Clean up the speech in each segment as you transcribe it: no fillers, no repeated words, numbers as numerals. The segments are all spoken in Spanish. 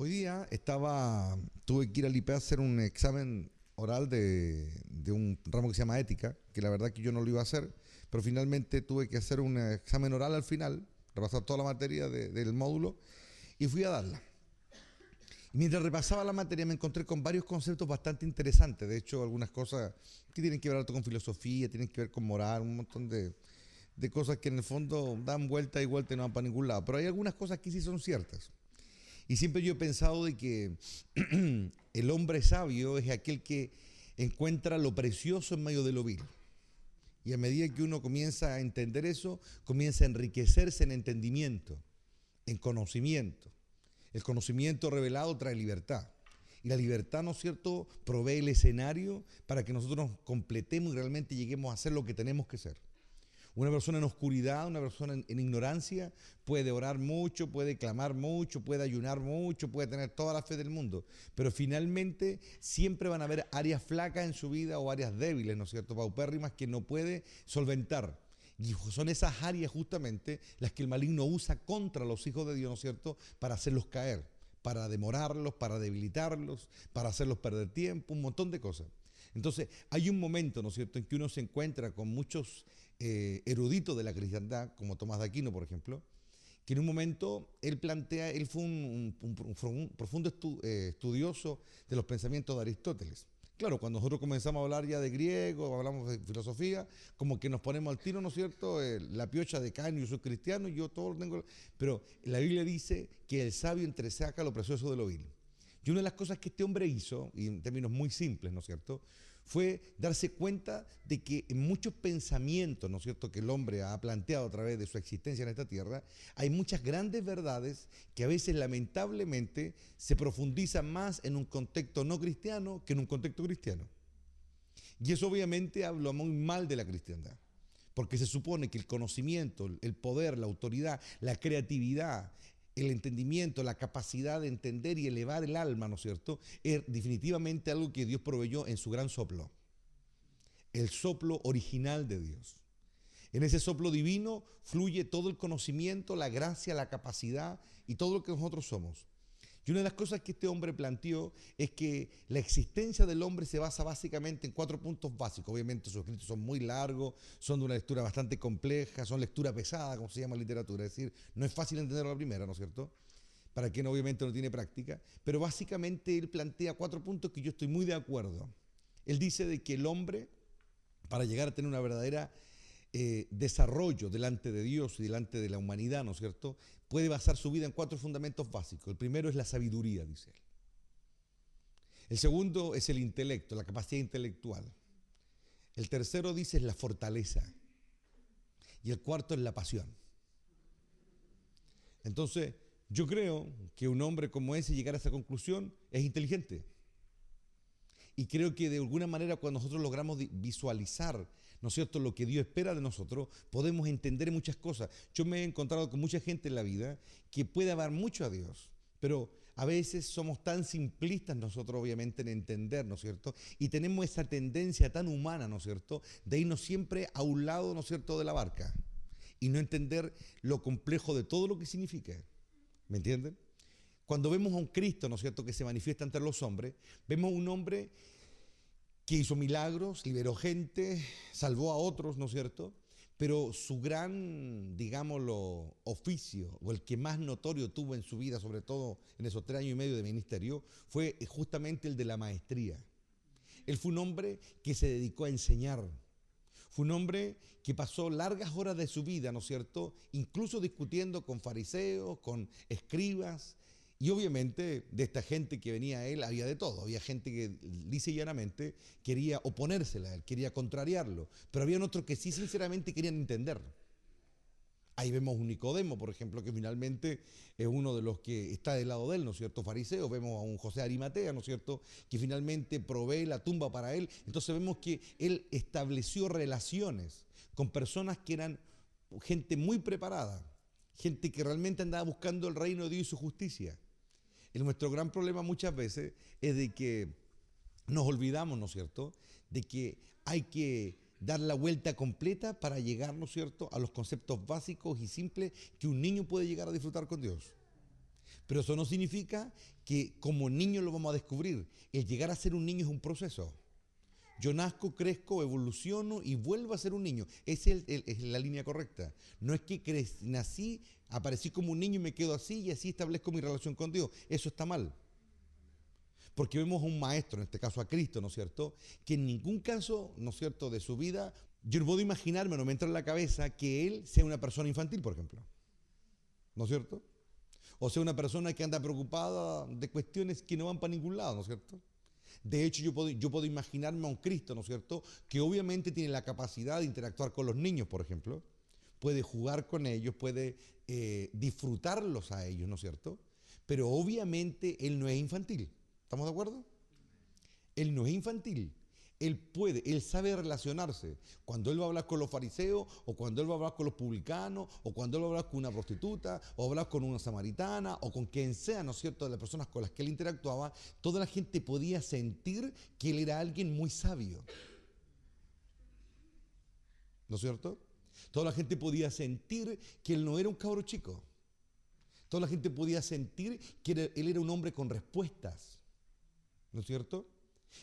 Hoy día tuve que ir al IPE a hacer un examen oral de un ramo que se llama ética, que la verdad que yo no lo iba a hacer, pero finalmente tuve que hacer un examen oral al final, repasar toda la materia del módulo y fui a darla. Y mientras repasaba la materia me encontré con varios conceptos bastante interesantes, de hecho algunas cosas que tienen que ver harto con filosofía, tienen que ver con moral, un montón de cosas que en el fondo dan vuelta y vuelta y no van para ningún lado, pero hay algunas cosas que sí son ciertas. Y siempre yo he pensado de que el hombre sabio es aquel que encuentra lo precioso en medio de lo vil. Y a medida que uno comienza a entender eso, comienza a enriquecerse en entendimiento, en conocimiento. El conocimiento revelado trae libertad. Y la libertad, ¿no es cierto?, provee el escenario para que nosotros nos completemos y realmente lleguemos a ser lo que tenemos que ser. Una persona en oscuridad, una persona en ignorancia, puede orar mucho, puede clamar mucho, puede ayunar mucho, puede tener toda la fe del mundo, pero finalmente siempre van a haber áreas flacas en su vida o áreas débiles, ¿no es cierto?, paupérrimas que no puede solventar. Y son esas áreas justamente las que el maligno usa contra los hijos de Dios, ¿no es cierto?, para hacerlos caer, para demorarlos, para debilitarlos, para hacerlos perder tiempo, un montón de cosas. Entonces, hay un momento, ¿no es cierto?, en que uno se encuentra con muchos eruditos de la cristiandad, como Tomás de Aquino, por ejemplo, que en un momento él fue un profundo estudioso de los pensamientos de Aristóteles. Claro, cuando nosotros comenzamos a hablar ya de griego, hablamos de filosofía, como que nos ponemos al tiro, ¿no es cierto? La piocha de Caño, yo soy cristiano, yo todo lo tengo. Pero la Biblia dice que el sabio entresaca lo precioso de lo vil. Y una de las cosas que este hombre hizo, y en términos muy simples, ¿no es cierto?, fue darse cuenta de que en muchos pensamientos, ¿no es cierto?, que el hombre ha planteado a través de su existencia en esta tierra, hay muchas grandes verdades que a veces lamentablemente se profundizan más en un contexto no cristiano que en un contexto cristiano. Y eso obviamente habla muy mal de la cristiandad, porque se supone que el conocimiento, el poder, la autoridad, la creatividad, el entendimiento, la capacidad de entender y elevar el alma, ¿no es cierto?, es definitivamente algo que Dios proveyó en su gran soplo, el soplo original de Dios. En ese soplo divino fluye todo el conocimiento, la gracia, la capacidad y todo lo que nosotros somos. Y una de las cosas que este hombre planteó es que la existencia del hombre se basa básicamente en 4 puntos básicos. Obviamente sus escritos son muy largos, son de una lectura bastante compleja, son lectura pesada, como se llama en literatura. Es decir, no es fácil entender la primera, ¿no es cierto?, para quien obviamente no tiene práctica. Pero básicamente él plantea 4 puntos que yo estoy muy de acuerdo. Él dice de que el hombre, para llegar a tener una verdadera desarrollo delante de Dios y delante de la humanidad, ¿no es cierto?, puede basar su vida en 4 fundamentos básicos. El primero es la sabiduría, dice él. El segundo es el intelecto, la capacidad intelectual. El tercero, dice, es la fortaleza. Y el cuarto es la pasión. Entonces, yo creo que un hombre como ese llegar a esa conclusión es inteligente. Y creo que de alguna manera cuando nosotros logramos visualizar, ¿no es cierto?, lo que Dios espera de nosotros, podemos entender muchas cosas. Yo me he encontrado con mucha gente en la vida que puede amar mucho a Dios, pero a veces somos tan simplistas nosotros obviamente en entender, ¿no es cierto?, y tenemos esa tendencia tan humana, ¿no es cierto?, de irnos siempre a un lado, ¿no es cierto?, de la barca y no entender lo complejo de todo lo que significa. ¿Me entienden? Cuando vemos a un Cristo, ¿no es cierto?, que se manifiesta entre los hombres, vemos un hombre que hizo milagros, liberó gente, salvó a otros, ¿no es cierto? Pero su gran, digámoslo, oficio, o el que más notorio tuvo en su vida, sobre todo en esos 3 años y medio de ministerio, fue justamente el de la maestría. Él fue un hombre que se dedicó a enseñar. Fue un hombre que pasó largas horas de su vida, ¿no es cierto?, incluso discutiendo con fariseos, con escribas, y obviamente de esta gente que venía a él había de todo. Había gente que lisa y llanamente quería oponérsela a él, quería contrariarlo, pero había otros que sí sinceramente querían entender. Ahí vemos un Nicodemo, por ejemplo, que finalmente es uno de los que está del lado de él, ¿no es cierto?, fariseo. Vemos a un José de Arimatea, ¿no es cierto?, que finalmente provee la tumba para él. Entonces vemos que él estableció relaciones con personas que eran gente muy preparada, gente que realmente andaba buscando el reino de Dios y su justicia. Y nuestro gran problema muchas veces es de que nos olvidamos, ¿no es cierto?, de que hay que dar la vuelta completa para llegar, ¿no es cierto?, a los conceptos básicos y simples que un niño puede llegar a disfrutar con Dios. Pero eso no significa que como niño lo vamos a descubrir. El llegar a ser un niño es un proceso. Yo nazco, crezco, evoluciono y vuelvo a ser un niño. Esa es la línea correcta. No es que nací, aparecí como un niño y me quedo así y así establezco mi relación con Dios. Eso está mal. Porque vemos a un maestro, en este caso a Cristo, ¿no es cierto? Que en ningún caso, ¿no es cierto?, de su vida, yo no puedo imaginarme, no me entra en la cabeza que él sea una persona infantil, por ejemplo. ¿No es cierto? O sea, una persona que anda preocupada de cuestiones que no van para ningún lado, ¿no es cierto? De hecho, yo puedo imaginarme a un Cristo, ¿no es cierto?, que obviamente tiene la capacidad de interactuar con los niños, por ejemplo, puede jugar con ellos, puede disfrutarlos a ellos, ¿no es cierto? Pero obviamente él no es infantil. ¿Estamos de acuerdo? Él no es infantil. Él sabe relacionarse. Cuando él va a hablar con los fariseos, o cuando él va a hablar con los publicanos, o cuando él va a hablar con una prostituta, o hablar con una samaritana, o con quien sea, ¿no es cierto?, de las personas con las que él interactuaba, toda la gente podía sentir que él era alguien muy sabio. ¿No es cierto? Toda la gente podía sentir que él no era un cabro chico. Toda la gente podía sentir que él era un hombre con respuestas. ¿No es cierto?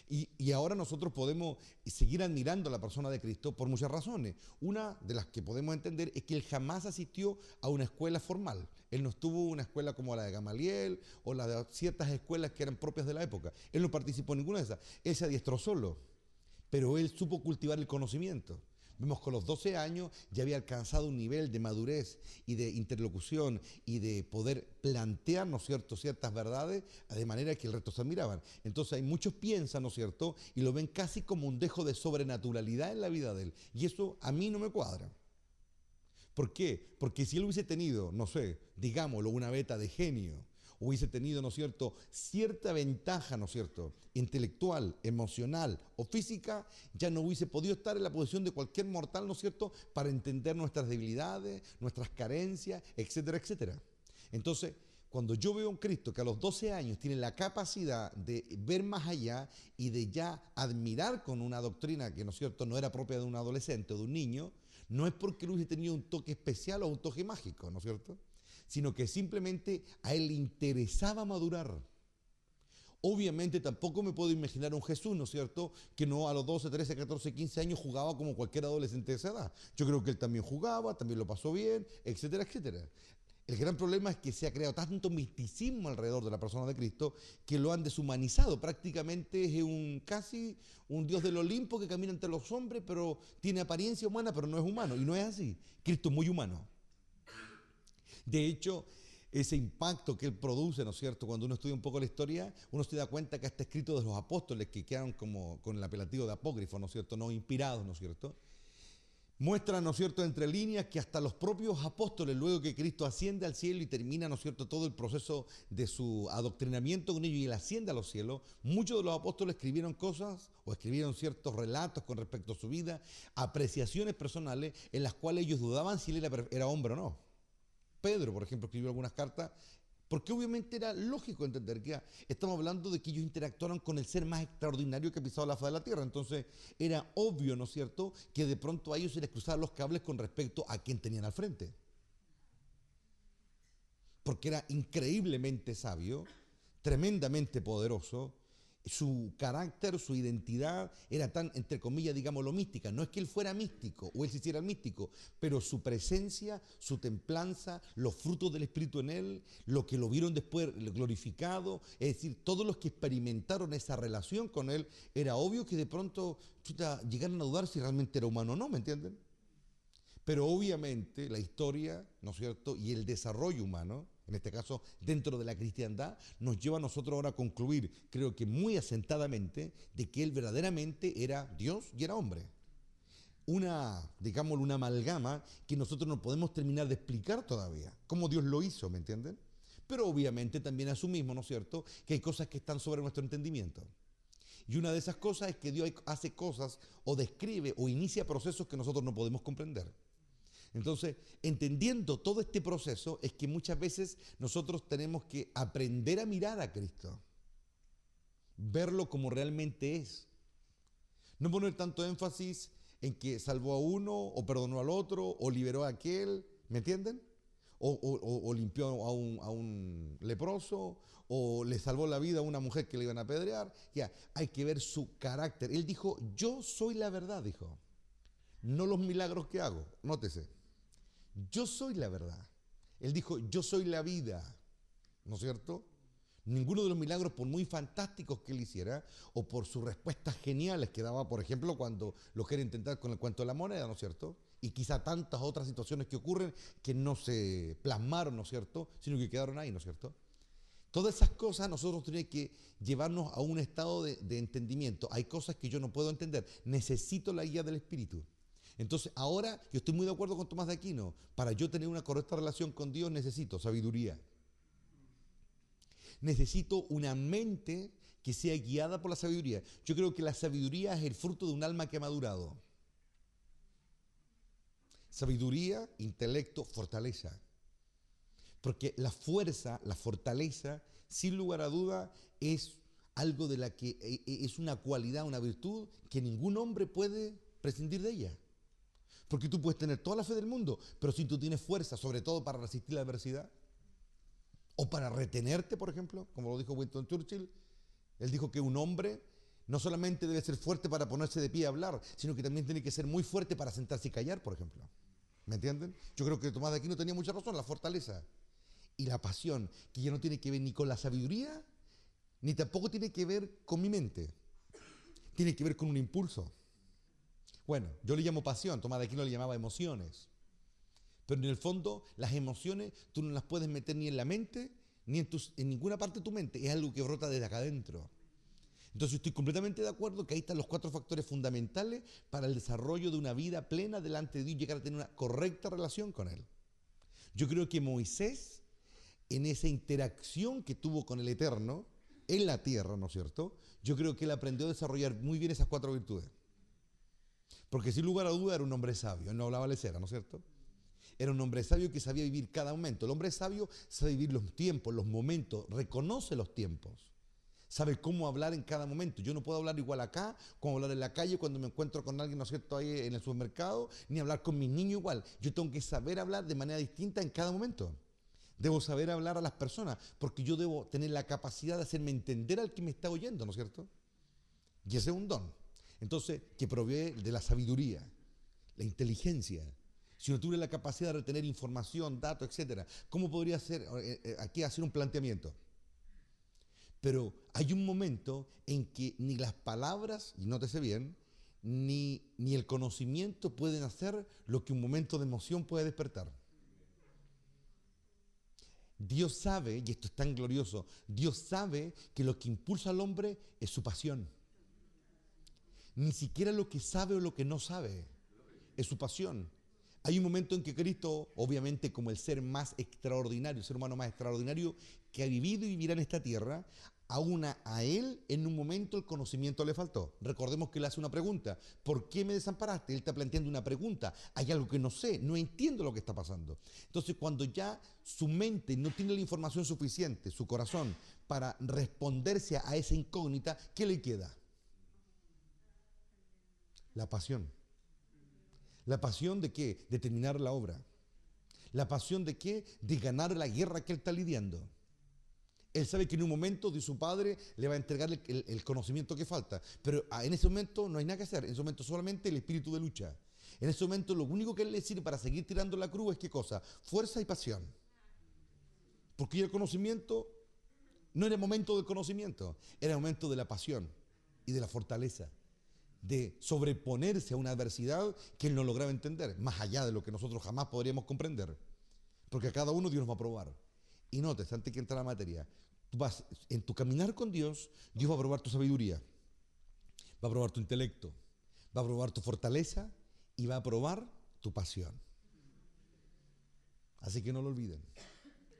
Y ahora nosotros podemos seguir admirando a la persona de Cristo por muchas razones. Una de las que podemos entender es que él jamás asistió a una escuela formal. Él no estuvo en una escuela como la de Gamaliel o la de ciertas escuelas que eran propias de la época. Él no participó en ninguna de esas. Él se adiestró solo, pero él supo cultivar el conocimiento. Vemos que a los 12 años ya había alcanzado un nivel de madurez y de interlocución y de poder plantear, ¿no es cierto?, ciertas verdades de manera que el resto se admiraban. Entonces hay muchos piensan, ¿no es cierto?, y lo ven casi como un dejo de sobrenaturalidad en la vida de él. Y eso a mí no me cuadra. ¿Por qué? Porque si él hubiese tenido, no sé, digámoslo, una beta de genio, hubiese tenido, ¿no es cierto?, cierta ventaja, ¿no es cierto?, intelectual, emocional o física, ya no hubiese podido estar en la posición de cualquier mortal, ¿no es cierto?, para entender nuestras debilidades, nuestras carencias, etcétera, etcétera. Entonces, cuando yo veo a un Cristo que a los 12 años tiene la capacidad de ver más allá y de ya admirar con una doctrina que, ¿no es cierto?, no era propia de un adolescente o de un niño, no es porque él hubiese tenido un toque especial o un toque mágico, ¿no es cierto?, sino que simplemente a él le interesaba madurar. Obviamente tampoco me puedo imaginar a un Jesús, ¿no es cierto?, que no a los 12, 13, 14, 15 años jugaba como cualquier adolescente de esa edad. Yo creo que él también jugaba, también lo pasó bien, etcétera, etcétera. El gran problema es que se ha creado tanto misticismo alrededor de la persona de Cristo que lo han deshumanizado. Prácticamente es casi un Dios del Olimpo que camina entre los hombres, pero tiene apariencia humana, pero no es humano. Y no es así. Cristo es muy humano. De hecho, ese impacto que él produce, ¿no es cierto?, cuando uno estudia un poco la historia, uno se da cuenta que está escrito de los apóstoles que quedaron como con el apelativo de apócrifos, ¿no es cierto?, no inspirados, ¿no es cierto?, muestra, ¿no es cierto?, entre líneas que hasta los propios apóstoles, luego que Cristo asciende al cielo y termina, ¿no es cierto?, todo el proceso de su adoctrinamiento con ellos y él asciende a los cielos, muchos de los apóstoles escribieron cosas o escribieron ciertos relatos con respecto a su vida, apreciaciones personales en las cuales ellos dudaban si él era hombre o no. Pedro, por ejemplo, escribió algunas cartas, porque obviamente era lógico entender que estamos hablando de que ellos interactuaron con el ser más extraordinario que ha pisado la faz de la tierra. Entonces era obvio, ¿no es cierto?, que de pronto a ellos se les cruzaban los cables con respecto a quién tenían al frente. Porque era increíblemente sabio, tremendamente poderoso. Su carácter, su identidad era tan, entre comillas, digámoslo, mística. No es que él fuera místico o él se hiciera místico, pero su presencia, su templanza, los frutos del Espíritu en él, lo que lo vieron después glorificado, es decir, todos los que experimentaron esa relación con él, era obvio que de pronto llegaron a dudar si realmente era humano o no, ¿me entienden? Pero obviamente la historia, ¿no es cierto?, y el desarrollo humano, en este caso dentro de la cristiandad, nos lleva a nosotros ahora a concluir, creo que muy asentadamente, de que él verdaderamente era Dios y era hombre. Digámoslo, una amalgama que nosotros no podemos terminar de explicar todavía, cómo Dios lo hizo, ¿me entienden? Pero obviamente también asumimos, ¿no es cierto?, que hay cosas que están sobre nuestro entendimiento. Y una de esas cosas es que Dios hace cosas o describe o inicia procesos que nosotros no podemos comprender. Entonces, entendiendo todo este proceso, es que muchas veces nosotros tenemos que aprender a mirar a Cristo, verlo como realmente es. No poner tanto énfasis en que salvó a uno, o perdonó al otro, o liberó a aquel, ¿me entienden? o limpió a un leproso, o le salvó la vida a una mujer que le iban a apedrear. Ya, hay que ver su carácter. Él dijo, yo soy la verdad, dijo. No los milagros que hago, nótese. Yo soy la verdad. Él dijo, yo soy la vida, ¿no es cierto? Ninguno de los milagros, por muy fantásticos que él hiciera, o por sus respuestas geniales que daba, por ejemplo, cuando lo quiere intentar con el cuento de la moneda, ¿no es cierto? Y quizá tantas otras situaciones que ocurren que no se plasmaron, ¿no es cierto?, sino que quedaron ahí, ¿no es cierto? Todas esas cosas nosotros tenemos que llevarnos a un estado de entendimiento. Hay cosas que yo no puedo entender, necesito la guía del Espíritu. Entonces ahora yo estoy muy de acuerdo con Tomás de Aquino, para yo tener una correcta relación con Dios necesito sabiduría. Necesito una mente que sea guiada por la sabiduría. Yo creo que la sabiduría es el fruto de un alma que ha madurado. Sabiduría, intelecto, fortaleza. Porque la fuerza, la fortaleza, sin lugar a duda, es algo de la que es una cualidad, una virtud que ningún hombre puede prescindir de ella. Porque tú puedes tener toda la fe del mundo, pero si tú tienes fuerza, sobre todo para resistir la adversidad, o para retenerte, por ejemplo, como lo dijo Winston Churchill, él dijo que un hombre no solamente debe ser fuerte para ponerse de pie a hablar, sino que también tiene que ser muy fuerte para sentarse y callar, por ejemplo. ¿Me entienden? Yo creo que Tomás de Aquino tenía mucha razón, la fortaleza y la pasión, que ya no tiene que ver ni con la sabiduría, ni tampoco tiene que ver con mi mente. Tiene que ver con un impulso. Bueno, yo le llamo pasión, Tomás de Aquino le llamaba emociones. Pero en el fondo, las emociones tú no las puedes meter ni en la mente, ni en ninguna parte de tu mente. Es algo que brota desde acá adentro. Entonces estoy completamente de acuerdo que ahí están los 4 factores fundamentales para el desarrollo de una vida plena delante de Dios y llegar a tener una correcta relación con Él. Yo creo que Moisés, en esa interacción que tuvo con el Eterno, en la tierra, ¿no es cierto? Yo creo que él aprendió a desarrollar muy bien esas 4 virtudes. Porque sin lugar a duda era un hombre sabio, él no hablaba lecera, ¿no es cierto? Era un hombre sabio que sabía vivir cada momento. El hombre sabio sabe vivir los tiempos, los momentos, reconoce los tiempos. Sabe cómo hablar en cada momento. Yo no puedo hablar igual acá, como hablar en la calle cuando me encuentro con alguien, ¿no es cierto?, ahí en el supermercado, ni hablar con mis niños igual. Yo tengo que saber hablar de manera distinta en cada momento. Debo saber hablar a las personas, porque yo debo tener la capacidad de hacerme entender al que me está oyendo, ¿no es cierto? Y ese es un don. Entonces, que provee de la sabiduría, la inteligencia. Si no tuviera la capacidad de retener información, datos, etcétera, ¿cómo podría hacer aquí hacer un planteamiento? Pero hay un momento en que ni las palabras, y nótese bien, ni el conocimiento pueden hacer lo que un momento de emoción puede despertar. Dios sabe, y esto es tan glorioso, Dios sabe que lo que impulsa al hombre es su pasión. Ni siquiera lo que sabe o lo que no sabe es su pasión. Hay un momento en que Cristo, obviamente como el ser más extraordinario, el ser humano más extraordinario que ha vivido y vivirá en esta tierra, aún a él en un momento el conocimiento le faltó. Recordemos que él hace una pregunta: ¿por qué me desamparaste? Él está planteando una pregunta. Hay algo que no sé, no entiendo lo que está pasando. Entonces, cuando ya su mente no tiene la información suficiente, su corazón, para responderse a esa incógnita, ¿qué le queda? La pasión. ¿La pasión de qué? De terminar la obra. ¿La pasión de qué? De ganar la guerra que él está lidiando. Él sabe que en un momento de su padre le va a entregar el conocimiento que falta. Pero en ese momento no hay nada que hacer. En ese momento solamente el espíritu de lucha. En ese momento lo único que él le sirve para seguir tirando la cruz es ¿qué cosa? Fuerza y pasión. Porque el conocimiento no era el momento del conocimiento. Era el momento de la pasión y de la fortaleza, de sobreponerse a una adversidad que él no lograba entender, más allá de lo que nosotros jamás podríamos comprender. Porque a cada uno Dios nos va a probar. Y notes, antes que entrar a la materia, tú vas, en tu caminar con Dios, Dios va a probar tu sabiduría, va a probar tu intelecto, va a probar tu fortaleza y va a probar tu pasión. Así que no lo olviden.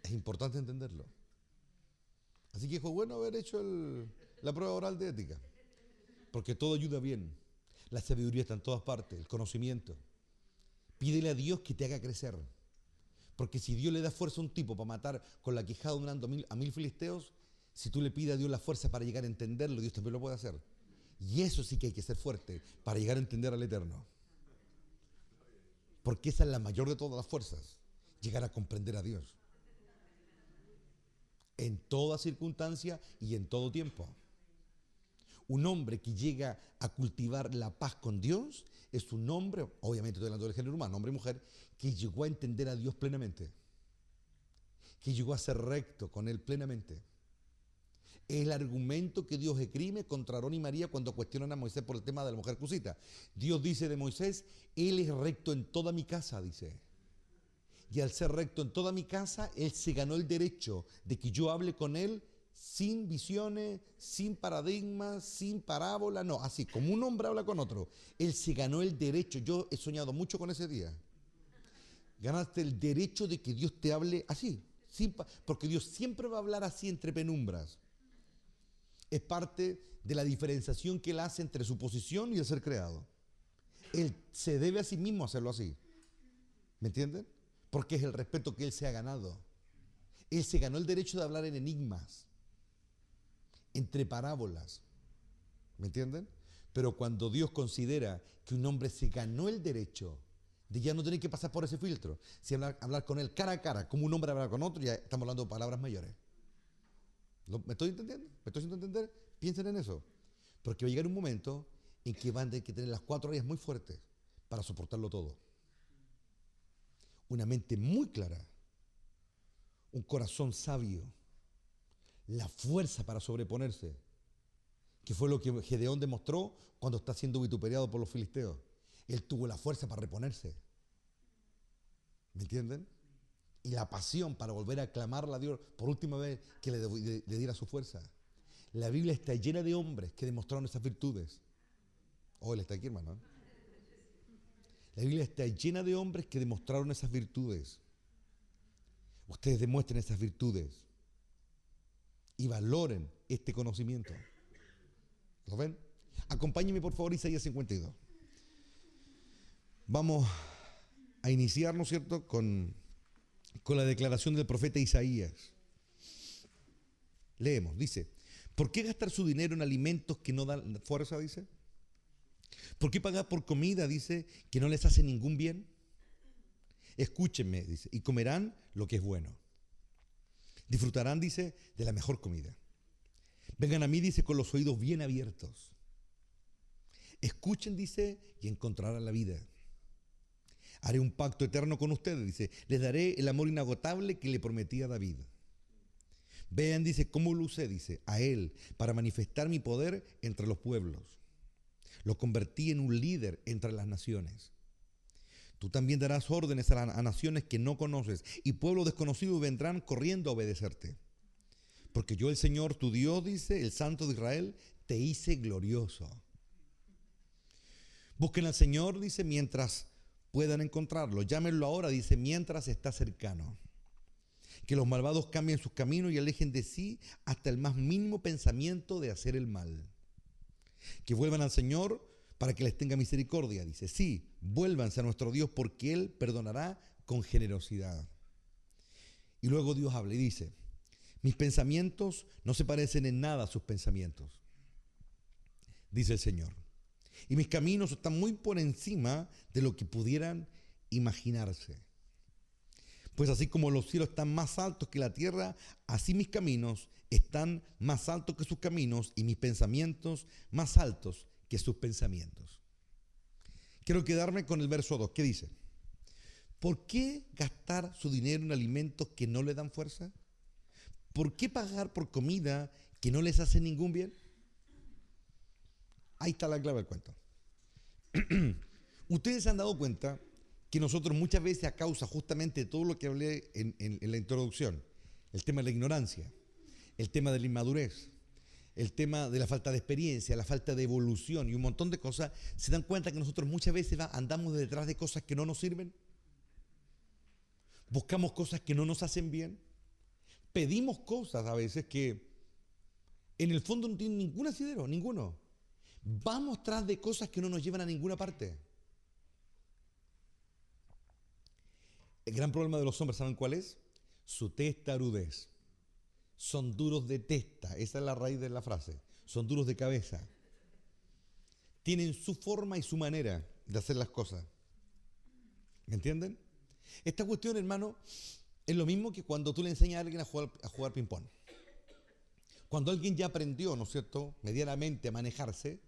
Es importante entenderlo. Así que fue bueno haber hecho la prueba oral de ética. Porque todo ayuda bien. La sabiduría está en todas partes, el conocimiento. Pídele a Dios que te haga crecer. Porque si Dios le da fuerza a un tipo para matar con la quijada a 1000 filisteos, si tú le pides a Dios la fuerza para llegar a entenderlo, Dios también lo puede hacer. Y eso sí que hay que ser fuerte para llegar a entender al Eterno. Porque esa es la mayor de todas las fuerzas. llegar a comprender a Dios en toda circunstancia y en todo tiempo. Un hombre que llega a cultivar la paz con Dios es un hombre, obviamente estoy hablando del género humano, hombre y mujer, que llegó a entender a Dios plenamente, que llegó a ser recto con Él plenamente. Es el argumento que Dios esgrime contra Aarón y María cuando cuestionan a Moisés por el tema de la mujer cusita. Dios dice de Moisés, Él es recto en toda mi casa, dice. Y al ser recto en toda mi casa, Él se ganó el derecho de que yo hable con Él sin visiones, sin paradigmas, sin parábola, no, así como un hombre habla con otro. Él se ganó el derecho. Yo he soñado mucho con ese día. Ganaste el derecho de que Dios te hable así, porque Dios siempre va a hablar así entre penumbras. Es parte de la diferenciación que Él hace entre su posición y el ser creado. Él se debe a sí mismo hacerlo así. ¿Me entienden? Porque es el respeto que Él se ha ganado. Él se ganó el derecho de hablar en enigmas, entre parábolas. ¿Me entienden? Pero cuando Dios considera que un hombre se ganó el derecho de ya no tener que pasar por ese filtro, si hablar con Él cara a cara, como un hombre habla con otro, ya estamos hablando de palabras mayores. ¿Me estoy entendiendo? ¿Me estoy haciendo entender? Piensen en eso. Porque va a llegar un momento en que van a tener que tener las 4 áreas muy fuertes para soportarlo todo. Una mente muy clara, un corazón sabio, la fuerza para sobreponerse, que fue lo que Gedeón demostró cuando está siendo vituperiado por los filisteos. Él tuvo la fuerza para reponerse. ¿Me entienden? Y la pasión para volver a clamarle a Dios por última vez que le diera su fuerza. La Biblia está llena de hombres que demostraron esas virtudes. Oh, él está aquí, hermano. La Biblia está llena de hombres que demostraron esas virtudes. Ustedes demuestren esas virtudes y valoren este conocimiento. ¿Lo ven? Acompáñenme por favor Isaías 52. Vamos a iniciar, ¿no es cierto?, con la declaración del profeta Isaías. Leemos, dice, ¿por qué gastar su dinero en alimentos que no dan fuerza, dice? ¿Por qué pagar por comida, dice, que no les hace ningún bien? Escúchenme, dice, y comerán lo que es bueno. Disfrutarán, dice, de la mejor comida. Vengan a mí, dice, con los oídos bien abiertos. Escuchen, dice, y encontrarán la vida. Haré un pacto eterno con ustedes, dice. Les daré el amor inagotable que le prometí a David. Vean, dice, cómo lo usé, dice, a él, para manifestar mi poder entre los pueblos. Lo convertí en un líder entre las naciones. Tú también darás órdenes a naciones que no conoces, y pueblos desconocidos vendrán corriendo a obedecerte. Porque yo, el Señor, tu Dios, dice, el Santo de Israel, te hice glorioso. Busquen al Señor, dice, mientras puedan encontrarlo. Llámenlo ahora, dice, mientras está cercano. Que los malvados cambien sus caminos y alejen de sí hasta el más mínimo pensamiento de hacer el mal. Que vuelvan al Señor para que les tenga misericordia, dice. Sí, vuélvanse a nuestro Dios porque Él perdonará con generosidad. Y luego Dios habla y dice, mis pensamientos no se parecen en nada a sus pensamientos, dice el Señor. Y mis caminos están muy por encima de lo que pudieran imaginarse. Pues así como los cielos están más altos que la tierra, así mis caminos están más altos que sus caminos y mis pensamientos más altos que sus pensamientos. Quiero quedarme con el verso 2. ¿Qué dice? ¿Por qué gastar su dinero en alimentos que no le dan fuerza? ¿Por qué pagar por comida que no les hace ningún bien? Ahí está la clave del cuento. Ustedes se han dado cuenta que nosotros muchas veces, a causa justamente de todo lo que hablé en la introducción, el tema de la ignorancia, el tema de la inmadurez, el tema de la falta de experiencia, la falta de evolución y un montón de cosas, se dan cuenta que nosotros muchas veces andamos detrás de cosas que no nos sirven, buscamos cosas que no nos hacen bien, pedimos cosas a veces que en el fondo no tienen ningún asidero, ninguno. Vamos tras de cosas que no nos llevan a ninguna parte. El gran problema de los hombres, ¿saben cuál es? Su testarudez. Son duros de testa, esa es la raíz de la frase. Son duros de cabeza. Tienen su forma y su manera de hacer las cosas. ¿Me entienden? Esta cuestión, hermano, es lo mismo que cuando tú le enseñas a alguien a jugar ping-pong. Cuando alguien ya aprendió, ¿no es cierto?, medianamente a manejarse,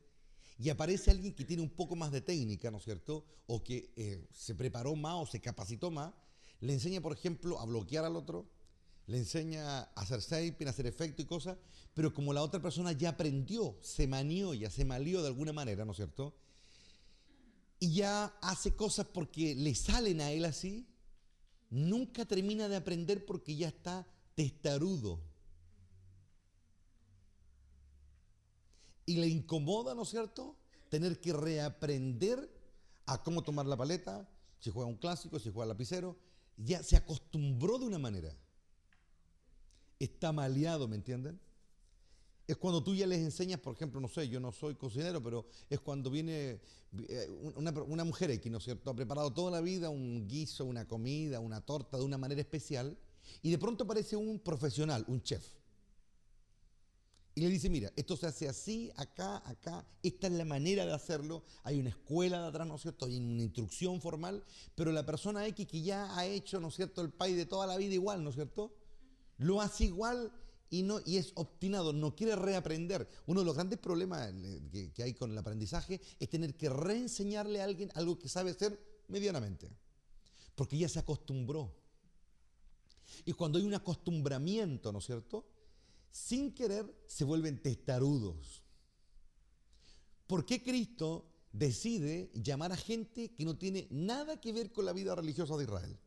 y aparece alguien que tiene un poco más de técnica, ¿no es cierto?, o que se preparó más o se capacitó más, le enseña, por ejemplo, a bloquear al otro, le enseña a hacer saping, a hacer efecto y cosas, pero como la otra persona ya aprendió, se manió, ya se malió de alguna manera, ¿no es cierto?, y ya hace cosas porque le salen a él así, nunca termina de aprender porque ya está testarudo. Y le incomoda, ¿no es cierto?, tener que reaprender a cómo tomar la paleta, si juega un clásico, si juega lapicero, ya se acostumbró de una manera. Está maleado, ¿me entienden? Es cuando tú ya les enseñas, por ejemplo, no sé, yo no soy cocinero, pero es cuando viene una mujer aquí, ¿no es cierto?, ha preparado toda la vida un guiso, una comida, una torta de una manera especial, y de pronto aparece un profesional, un chef, y le dice, mira, esto se hace así, acá, acá, esta es la manera de hacerlo, hay una escuela de atrás, ¿no es cierto?, hay una instrucción formal, pero la persona X que ya ha hecho, ¿no es cierto?, el pay de toda la vida igual, ¿no es cierto?, lo hace igual y es obstinado, no quiere reaprender. Uno de los grandes problemas que hay con el aprendizaje es tener que reenseñarle a alguien algo que sabe hacer medianamente, porque ya se acostumbró. Y cuando hay un acostumbramiento, ¿no es cierto?, sin querer se vuelven testarudos. ¿Por qué Cristo decide llamar a gente que no tiene nada que ver con la vida religiosa de Israel?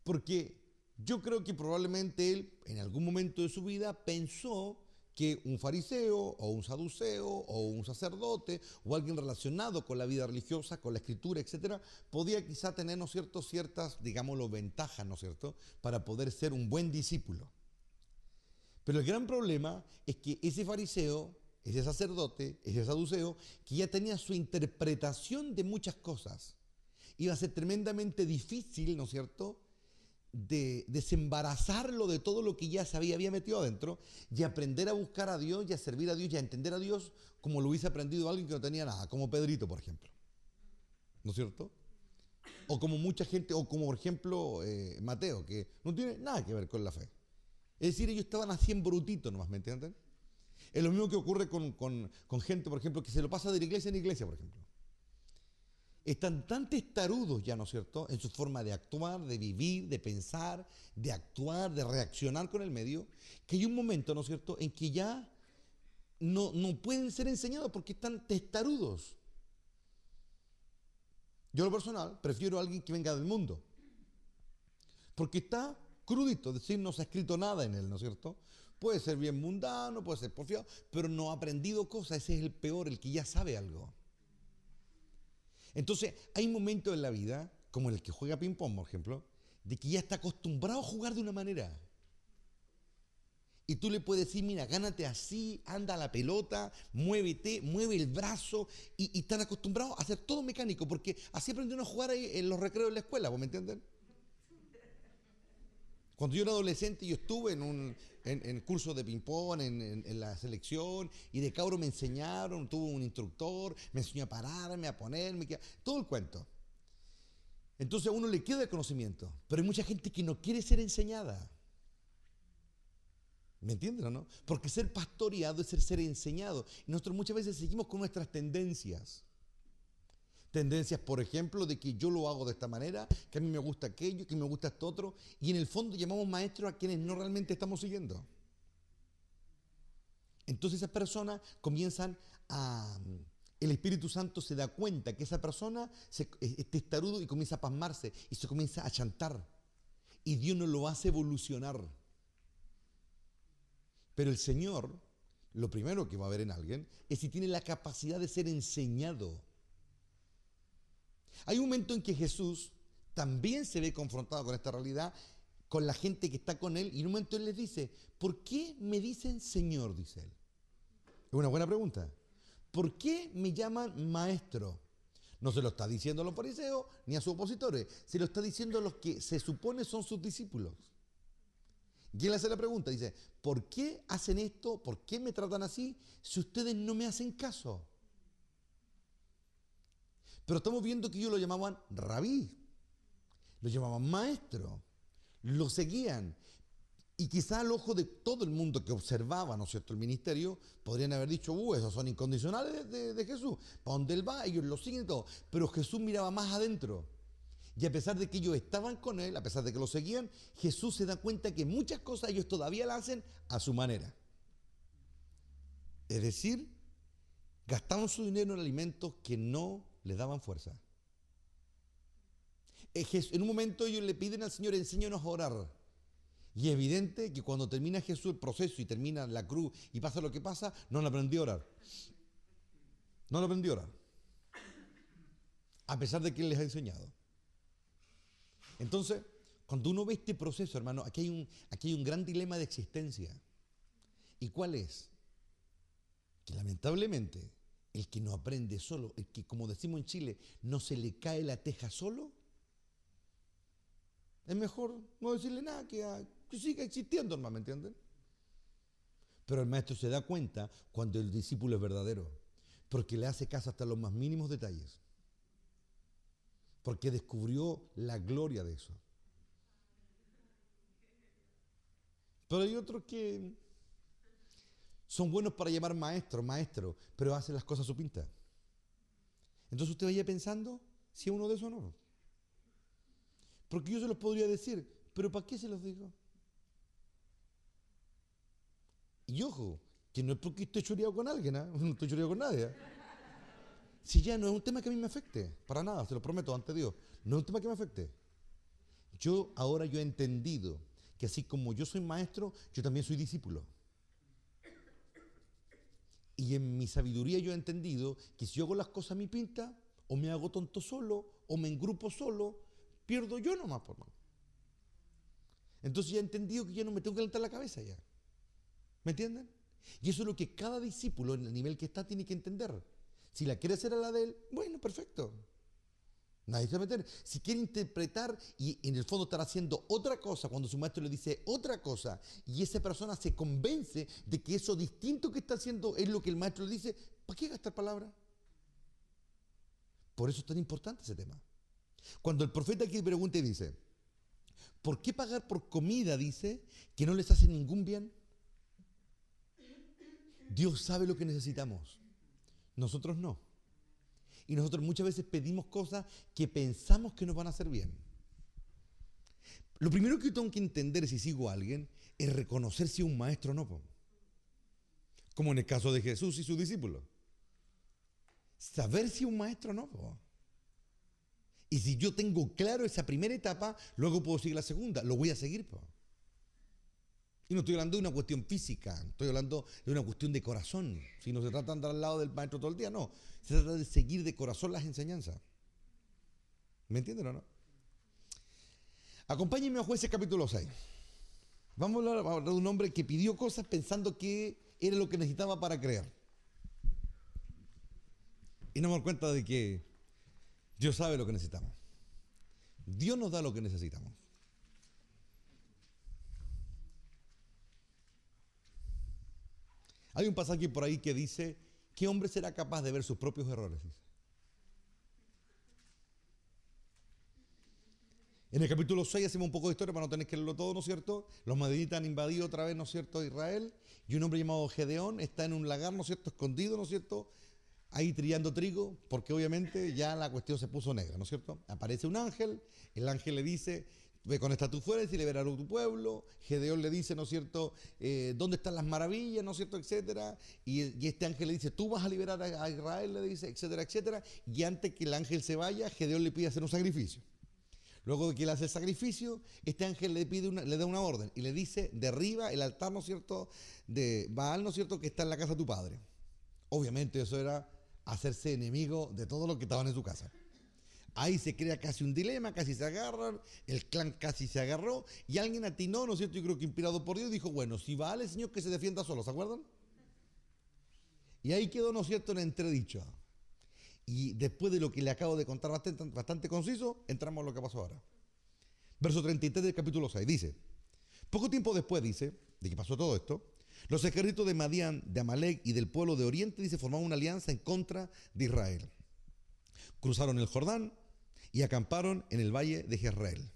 Porque yo creo que probablemente él, en algún momento de su vida, pensó que un fariseo o un saduceo o un sacerdote o alguien relacionado con la vida religiosa, con la escritura, etcétera, podía quizá tener, ¿no es cierto?, ciertas, digámoslo, ventajas, ¿no es cierto?, para poder ser un buen discípulo. Pero el gran problema es que ese fariseo, ese sacerdote, ese saduceo, que ya tenía su interpretación de muchas cosas, iba a ser tremendamente difícil, ¿no es cierto?, de desembarazarlo de todo lo que ya se había metido adentro y aprender a buscar a Dios y a servir a Dios y a entender a Dios como lo hubiese aprendido alguien que no tenía nada, como Pedrito, por ejemplo. ¿No es cierto? O como mucha gente, o como por ejemplo Mateo, que no tiene nada que ver con la fe. Es decir, ellos estaban así en brutito nomás, ¿me entienden? Es lo mismo que ocurre con gente, por ejemplo, que se lo pasa de la iglesia en iglesia, por ejemplo. Están tan testarudos ya, ¿no es cierto?, en su forma de actuar, de vivir, de pensar, de actuar, de reaccionar con el medio, que hay un momento, ¿no es cierto?, en que ya no pueden ser enseñados porque están testarudos. Yo, en lo personal, prefiero a alguien que venga del mundo, porque está crudito, es decir, no se ha escrito nada en él, ¿no es cierto? Puede ser bien mundano, puede ser porfiado, pero no ha aprendido cosas, ese es el peor, el que ya sabe algo. Entonces, hay momentos en la vida, como el que juega ping-pong, por ejemplo, de que ya está acostumbrado a jugar de una manera. Y tú le puedes decir, mira, gánate así, anda a la pelota, muévete, mueve el brazo, y están acostumbrados a hacer todo mecánico, porque así aprendieron a jugar ahí en los recreos de la escuela, ¿vos me entienden? Cuando yo era adolescente, yo estuve en cursos de ping-pong, en la selección, y de cabro me enseñaron, tuve un instructor, me enseñó a pararme, a ponerme, todo el cuento. Entonces a uno le queda el conocimiento, pero hay mucha gente que no quiere ser enseñada. ¿Me entienden o no? Porque ser pastoreado es ser enseñado. Y nosotros muchas veces seguimos con nuestras tendencias. Tendencias, por ejemplo, de que yo lo hago de esta manera, que a mí me gusta aquello, que me gusta esto otro, y en el fondo llamamos maestros a quienes no realmente estamos siguiendo. Entonces esas personas comienzan a... El Espíritu Santo se da cuenta que esa persona es testarudo y comienza a pasmarse y se comienza a chantar. Y Dios no lo hace evolucionar. Pero el Señor, lo primero que va a ver en alguien es si tiene la capacidad de ser enseñado. Hay un momento en que Jesús también se ve confrontado con esta realidad, con la gente que está con él, y en un momento él les dice, ¿por qué me dicen Señor?, dice él. Es una buena pregunta. ¿Por qué me llaman maestro? No se lo está diciendo a los fariseos ni a sus opositores, se lo está diciendo a los que se supone son sus discípulos. Y él hace la pregunta, dice, ¿por qué hacen esto? ¿Por qué me tratan así si ustedes no me hacen caso? Pero estamos viendo que ellos lo llamaban rabí. Lo llamaban maestro, lo seguían. Y quizá al ojo de todo el mundo que observaba, ¿no es cierto?, el ministerio, podrían haber dicho, esos son incondicionales de Jesús. Para donde Él va, ellos lo siguen y todo. Pero Jesús miraba más adentro. Y a pesar de que ellos estaban con Él, a pesar de que lo seguían, Jesús se da cuenta que muchas cosas ellos todavía las hacen a su manera. Es decir, gastaban su dinero en alimentos que no les daban fuerza. En un momento ellos le piden al Señor, enséñanos a orar. Y es evidente que cuando termina Jesús el proceso y termina la cruz y pasa lo que pasa, no le aprendió a orar. No le aprendió a orar. A pesar de que Él les ha enseñado. Entonces, cuando uno ve este proceso, hermano, aquí hay un gran dilema de existencia. ¿Y cuál es? Que lamentablemente, el que no aprende solo, el que, como decimos en Chile, no se le cae la teja solo, es mejor no decirle nada, que siga existiendo, hermano, ¿me entienden? Pero el maestro se da cuenta cuando el discípulo es verdadero, porque le hace caso hasta los más mínimos detalles, porque descubrió la gloria de eso. Pero hay otros que son buenos para llamar maestro, pero hacen las cosas a su pinta. Entonces usted vaya pensando si es uno de esos o no. Porque yo se los podría decir, pero ¿para qué se los digo? Y ojo, que no es porque esté choreado con alguien, no estoy choreado con nadie. Si ya no es un tema que a mí me afecte, para nada, se lo prometo ante Dios, no es un tema que me afecte. Ahora yo he entendido que así como yo soy maestro, yo también soy discípulo. Y en mi sabiduría yo he entendido que si yo hago las cosas a mi pinta, o me hago tonto solo, o me engrupo solo, pierdo yo nomás, por mano. Entonces ya he entendido que ya no me tengo que levantar la cabeza ya. ¿Me entienden? Y eso es lo que cada discípulo en el nivel que está tiene que entender. Si la quiere hacer a la de él, bueno, perfecto. Nadie se va a meter. Si quiere interpretar y en el fondo estar haciendo otra cosa, cuando su maestro le dice otra cosa, y esa persona se convence de que eso distinto que está haciendo es lo que el maestro le dice, ¿para qué gastar palabras? Por eso es tan importante ese tema. Cuando el profeta aquí pregunta y dice, ¿por qué pagar por comida, dice, que no les hace ningún bien? Dios sabe lo que necesitamos. Nosotros no. Y nosotros muchas veces pedimos cosas que pensamos que nos van a hacer bien. Lo primero que yo tengo que entender si sigo a alguien es reconocer si es un maestro o no. Como en el caso de Jesús y sus discípulos. Saber si es un maestro o no. Y si yo tengo claro esa primera etapa, luego puedo seguir la segunda. Lo voy a seguir. Y no estoy hablando de una cuestión física, estoy hablando de una cuestión de corazón. Si no se trata de andar al lado del maestro todo el día, no. Se trata de seguir de corazón las enseñanzas. ¿Me entienden o no? Acompáñenme a Jueces capítulo 6. Vamos a hablar de un hombre que pidió cosas pensando que era lo que necesitaba para creer. Y nos damos cuenta de que Dios sabe lo que necesitamos. Dios nos da lo que necesitamos. Hay un pasaje por ahí que dice, ¿qué hombre será capaz de ver sus propios errores? En el capítulo 6 hacemos un poco de historia para no tener que leerlo todo, ¿no es cierto? Los madianitas han invadido otra vez, ¿no es cierto?, Israel, y un hombre llamado Gedeón está en un lagar, ¿no es cierto?, escondido, ¿no es cierto?, ahí trillando trigo, porque obviamente ya la cuestión se puso negra, ¿no es cierto? Aparece un ángel, el ángel le dice, ve con esta tú fueres y liberaré a tu pueblo. Gedeón le dice, ¿no es cierto?, ¿dónde están las maravillas?, ¿no es cierto?, etcétera. Y este ángel le dice, tú vas a liberar a Israel, le dice, etcétera, etcétera. Y antes que el ángel se vaya, Gedeón le pide hacer un sacrificio. Luego de que él hace el sacrificio, este ángel le da una orden y le dice, derriba el altar, ¿no es cierto?, de Baal, ¿no es cierto?, que está en la casa de tu padre. Obviamente eso era hacerse enemigo de todos los que estaban en su casa. Ahí se crea casi un dilema, casi se agarran, el clan casi se agarró y alguien atinó, ¿no es cierto?, yo creo que inspirado por Dios, dijo, bueno, si Baal es Señor, que se defienda solo, ¿se acuerdan? Y ahí quedó, ¿no es cierto?, en entredicho. Y después de lo que le acabo de contar bastante conciso, entramos a lo que pasó ahora. Verso 33 del capítulo 6 dice, poco tiempo después, dice, de que pasó todo esto, los ejércitos de Madián, de Amalek y del pueblo de Oriente, dice, formaron una alianza en contra de Israel. Cruzaron el Jordán y acamparon en el valle de Jezreel.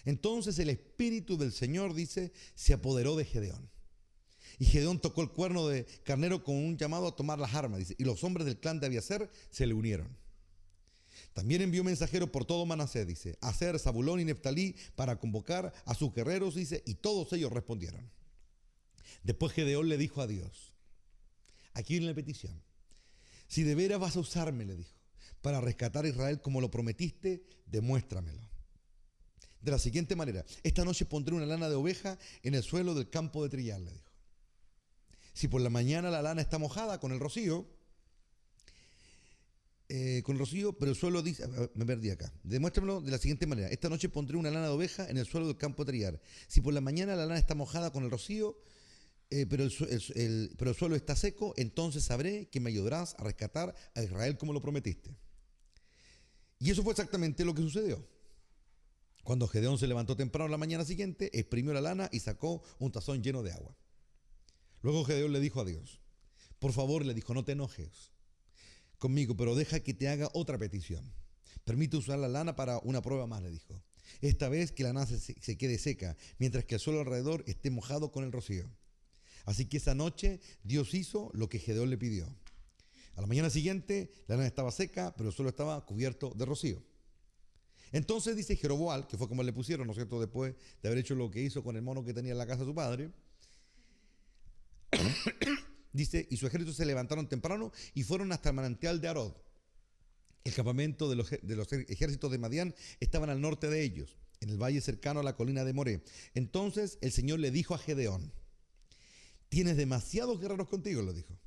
Entonces el espíritu del Señor, dice, se apoderó de Gedeón. Y Gedeón tocó el cuerno de carnero con un llamado a tomar las armas, dice, y los hombres del clan de Abiaser se le unieron. También envió mensajeros por todo Manasés, dice, Aser, Zabulón y Neftalí, para convocar a sus guerreros, dice, y todos ellos respondieron. Después Gedeón le dijo a Dios, aquí viene la petición, si de veras vas a usarme, le dijo, para rescatar a Israel como lo prometiste, demuéstramelo. De la siguiente manera, esta noche pondré una lana de oveja en el suelo del campo de trillar, le dijo. Si por la mañana la lana está mojada con el rocío, pero el suelo dice, me perdí acá, demuéstramelo de la siguiente manera, esta noche pondré una lana de oveja en el suelo del campo de trillar. Si por la mañana la lana está mojada con el rocío, pero el suelo está seco, entonces sabré que me ayudarás a rescatar a Israel como lo prometiste. Y eso fue exactamente lo que sucedió. Cuando Gedeón se levantó temprano la mañana siguiente, exprimió la lana y sacó un tazón lleno de agua. Luego Gedeón le dijo a Dios, por favor, le dijo, no te enojes conmigo, pero deja que te haga otra petición. Permite usar la lana para una prueba más, le dijo. Esta vez que la lana se quede seca, mientras que el suelo alrededor esté mojado con el rocío. Así que esa noche Dios hizo lo que Gedeón le pidió. A la mañana siguiente la lana estaba seca, pero el suelo estaba cubierto de rocío. Entonces dice Jeroboam, que fue como le pusieron, ¿no es cierto?, después de haber hecho lo que hizo con el mono que tenía en la casa de su padre. Dice, y su ejército se levantaron temprano y fueron hasta el manantial de Arod. El campamento de los ejércitos de Madián estaban al norte de ellos, en el valle cercano a la colina de Moré. Entonces el Señor le dijo a Gedeón, tienes demasiados guerreros contigo, le dijo.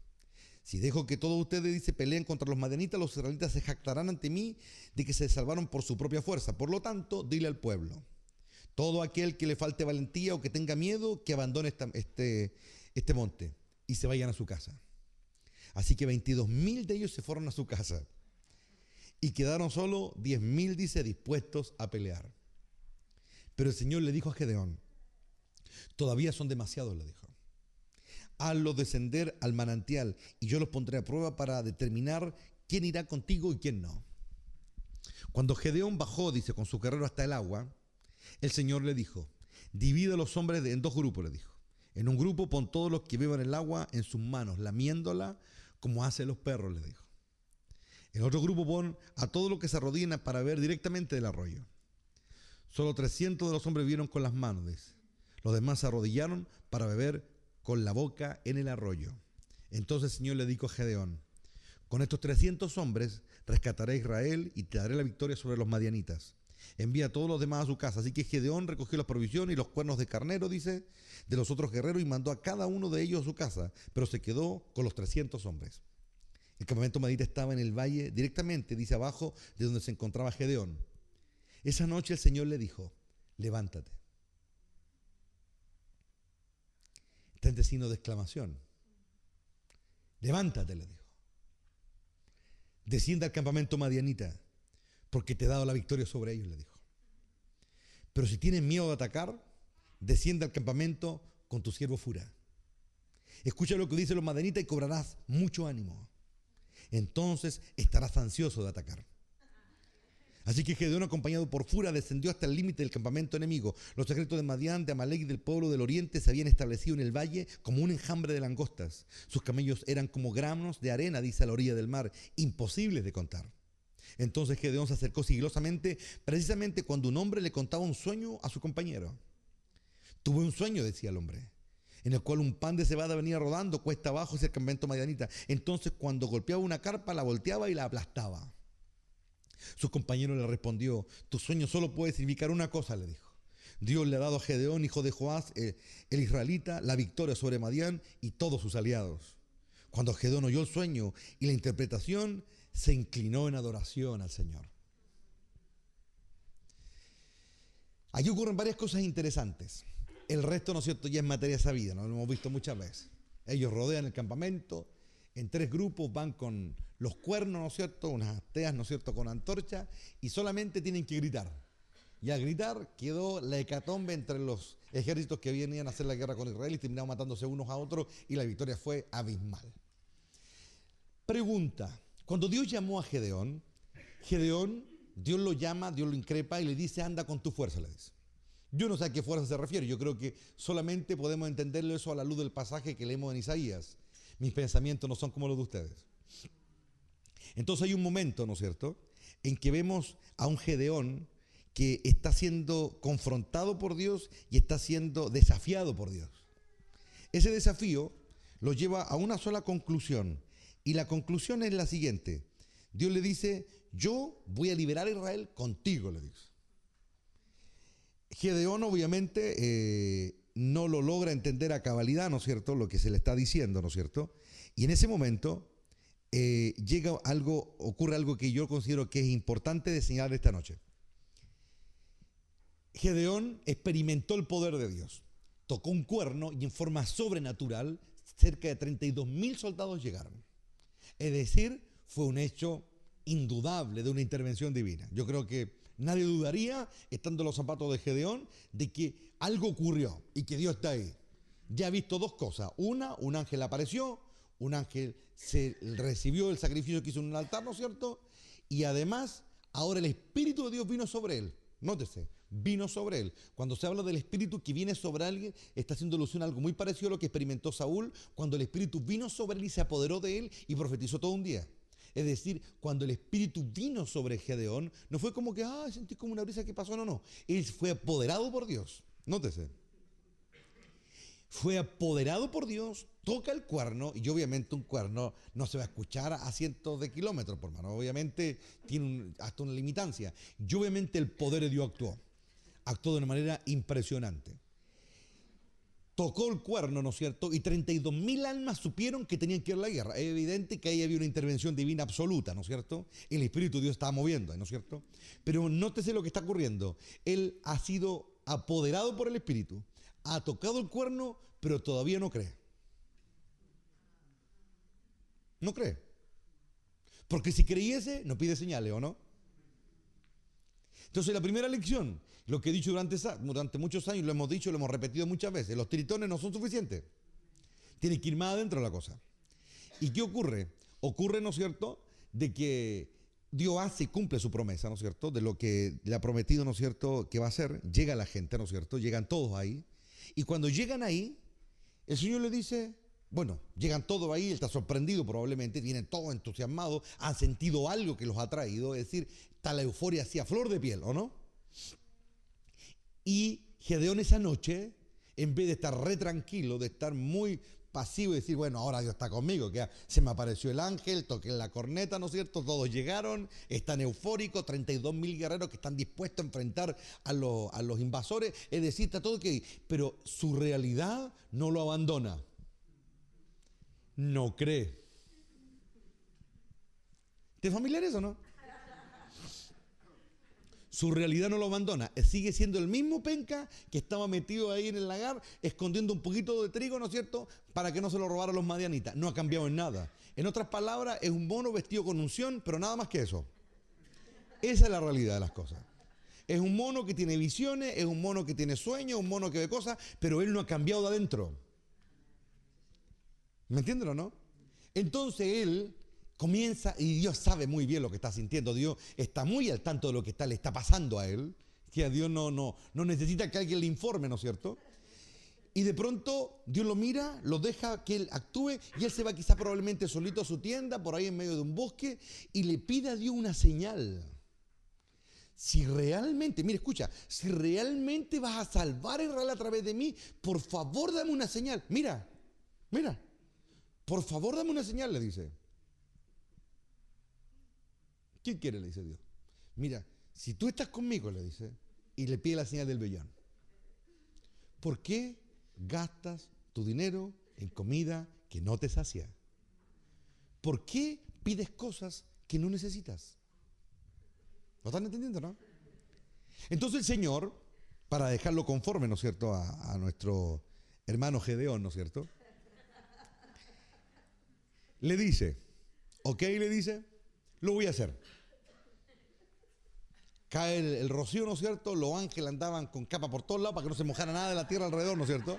Si dejo que todos ustedes, dice, peleen contra los madianitas, los israelitas se jactarán ante mí de que se salvaron por su propia fuerza. Por lo tanto, dile al pueblo, todo aquel que le falte valentía o que tenga miedo, que abandone este monte y se vayan a su casa. Así que 22,000 de ellos se fueron a su casa y quedaron solo 10,000, dice, dispuestos a pelear. Pero el Señor le dijo a Gedeón, todavía son demasiados, le dijo. Hazlos descender al manantial y yo los pondré a prueba para determinar quién irá contigo y quién no. Cuando Gedeón bajó, dice, con su guerrero hasta el agua, el Señor le dijo, divide a los hombres en dos grupos, le dijo. En un grupo pon todos los que beban el agua en sus manos, lamiéndola como hacen los perros, le dijo. En otro grupo pon a todos los que se arrodillen para beber directamente del arroyo. Solo 300 de los hombres bebieron con las manos, dice. Los demás se arrodillaron para beber con la boca en el arroyo. Entonces el Señor le dijo a Gedeón, con estos 300 hombres rescataré a Israel y te daré la victoria sobre los madianitas. Envía a todos los demás a su casa. Así que Gedeón recogió la provisión y los cuernos de carnero, dice, de los otros guerreros y mandó a cada uno de ellos a su casa, pero se quedó con los 300 hombres. El campamento madianita estaba en el valle directamente, dice, abajo de donde se encontraba Gedeón. Esa noche el Señor le dijo, levántate. Está entre signo de exclamación. Levántate, le dijo. Descienda al campamento madianita, porque te he dado la victoria sobre ellos, le dijo. Pero si tienes miedo de atacar, desciende al campamento con tu siervo Fura. Escucha lo que dicen los madianitas y cobrarás mucho ánimo. Entonces estarás ansioso de atacar. Así que Gedeón, acompañado por Fura, descendió hasta el límite del campamento enemigo. Los ejércitos de Madián, de Amalek y del pueblo del oriente se habían establecido en el valle como un enjambre de langostas. Sus camellos eran como granos de arena, dice, a la orilla del mar, imposibles de contar. Entonces Gedeón se acercó sigilosamente, precisamente cuando un hombre le contaba un sueño a su compañero. Tuve un sueño, decía el hombre, en el cual un pan de cebada venía rodando cuesta abajo hacia el campamento madianita. Entonces cuando golpeaba una carpa, la volteaba y la aplastaba. Su compañero le respondió, tu sueño solo puede significar una cosa, le dijo. Dios le ha dado a Gedeón, hijo de Joás, el israelita, la victoria sobre Madián y todos sus aliados. Cuando Gedeón oyó el sueño y la interpretación, se inclinó en adoración al Señor. Aquí ocurren varias cosas interesantes. El resto, ¿no es cierto?, ya es materia sabida, ¿no? Lo hemos visto muchas veces. Ellos rodean el campamento, en 3 grupos van con los cuernos, ¿no es cierto?, unas teas, ¿no es cierto?, con antorcha, y solamente tienen que gritar. Y al gritar quedó la hecatombe entre los ejércitos que venían a hacer la guerra con Israel y terminaron matándose unos a otros, y la victoria fue abismal. Pregunta, cuando Dios llamó a Gedeón, Dios lo llama, Dios lo increpa y le dice, anda con tu fuerza, le dice. Yo no sé a qué fuerza se refiere, yo creo que solamente podemos entenderlo eso a la luz del pasaje que leemos en Isaías. Mis pensamientos no son como los de ustedes. Entonces hay un momento, ¿no es cierto?, en que vemos a un Gedeón que está siendo confrontado por Dios y está siendo desafiado por Dios. Ese desafío lo lleva a una sola conclusión, y la conclusión es la siguiente. Dios le dice, yo voy a liberar a Israel contigo, le dice. Gedeón obviamente no lo logra entender a cabalidad, ¿no es cierto?, lo que se le está diciendo, ¿no es cierto? Y en ese momento ocurre algo que yo considero que es importante de señalar esta noche. Gedeón experimentó el poder de Dios, tocó un cuerno y en forma sobrenatural cerca de 32.000 soldados llegaron. Es decir, fue un hecho indudable de una intervención divina. Yo creo que nadie dudaría, estando en los zapatos de Gedeón, de que algo ocurrió y que Dios está ahí. Ya ha visto dos cosas. Una, un ángel apareció, un ángel se recibió el sacrificio que hizo en un altar, ¿no es cierto? Y además, ahora el Espíritu de Dios vino sobre él. Nótese, vino sobre él. Cuando se habla del Espíritu que viene sobre alguien, está haciendo alusión a algo muy parecido a lo que experimentó Saúl, cuando el Espíritu vino sobre él y se apoderó de él y profetizó todo un día. Es decir, cuando el Espíritu vino sobre Gedeón, no fue como que, sentí como una brisa que pasó, no. Él fue apoderado por Dios. Nótese. Fue apoderado por Dios, toca el cuerno, y obviamente un cuerno no se va a escuchar a cientos de kilómetros por mano, obviamente tiene hasta una limitancia. Y obviamente el poder de Dios actuó de una manera impresionante. Tocó el cuerno, ¿no es cierto? Y 32.000 almas supieron que tenían que ir a la guerra. Es evidente que ahí había una intervención divina absoluta, ¿no es cierto? El Espíritu de Dios estaba moviendo, ¿no es cierto? Pero nótese lo que está ocurriendo. Él ha sido apoderado por el Espíritu, ha tocado el cuerno, pero todavía no cree. No cree. Porque si creyese, no pide señales, ¿o no? Entonces la primera lección, lo que he dicho durante muchos años, lo hemos dicho, lo hemos repetido muchas veces, los tritones no son suficientes. Tiene que ir más adentro la cosa. ¿Y qué ocurre? Ocurre, ¿no es cierto?, de que Dios hace y cumple su promesa, ¿no es cierto?, de lo que le ha prometido, ¿no es cierto?, que va a hacer. Llega la gente, ¿no es cierto?, llegan todos ahí. Y cuando llegan ahí, el Señor le dice, bueno, llegan todos ahí, él está sorprendido probablemente, vienen todos entusiasmados, han sentido algo que los ha traído, es decir, está la euforia así a flor de piel, ¿o no? Y Gedeón esa noche, en vez de estar re tranquilo, de estar muy pasivo y decir, bueno, ahora Dios está conmigo, que se me apareció el ángel, toqué la corneta, ¿no es cierto? Todos llegaron, están eufóricos, 32.000 guerreros que están dispuestos a enfrentar a los invasores, es decir, está todo que, pero su realidad no lo abandona. No cree. ¿Te familiar eso, no? Su realidad no lo abandona. Sigue siendo el mismo penca que estaba metido ahí en el lagar, escondiendo un poquito de trigo, ¿no es cierto?, para que no se lo robaran los madianitas. No ha cambiado en nada. En otras palabras, es un mono vestido con unción, pero nada más que eso. Esa es la realidad de las cosas. Es un mono que tiene visiones, es un mono que tiene sueños, un mono que ve cosas, pero él no ha cambiado de adentro. ¿Me entienden o no? Entonces él comienza, y Dios sabe muy bien lo que está sintiendo, Dios está muy al tanto de lo que le está pasando a él, que a Dios no necesita que alguien le informe, ¿no es cierto? Y de pronto Dios lo mira, lo deja que él actúe, y él se va quizá probablemente solito a su tienda, por ahí en medio de un bosque, y le pide a Dios una señal. Si realmente, mire, escucha, si realmente vas a salvar a Israel a través de mí, por favor dame una señal. Mira, por favor dame una señal, le dice. ¿Quién quiere?, le dice Dios. Mira, si tú estás conmigo, le dice, y le pide la señal del vellón. ¿Por qué gastas tu dinero en comida que no te sacia? ¿Por qué pides cosas que no necesitas? ¿Lo están entendiendo, no? Entonces el Señor, para dejarlo conforme, ¿no es cierto?, a nuestro hermano Gedeón, ¿no es cierto?, le dice, ok, le dice, lo voy a hacer. Cae el rocío, ¿no es cierto? Los ángeles andaban con capa por todos lados para que no se mojara nada de la tierra alrededor, ¿no es cierto?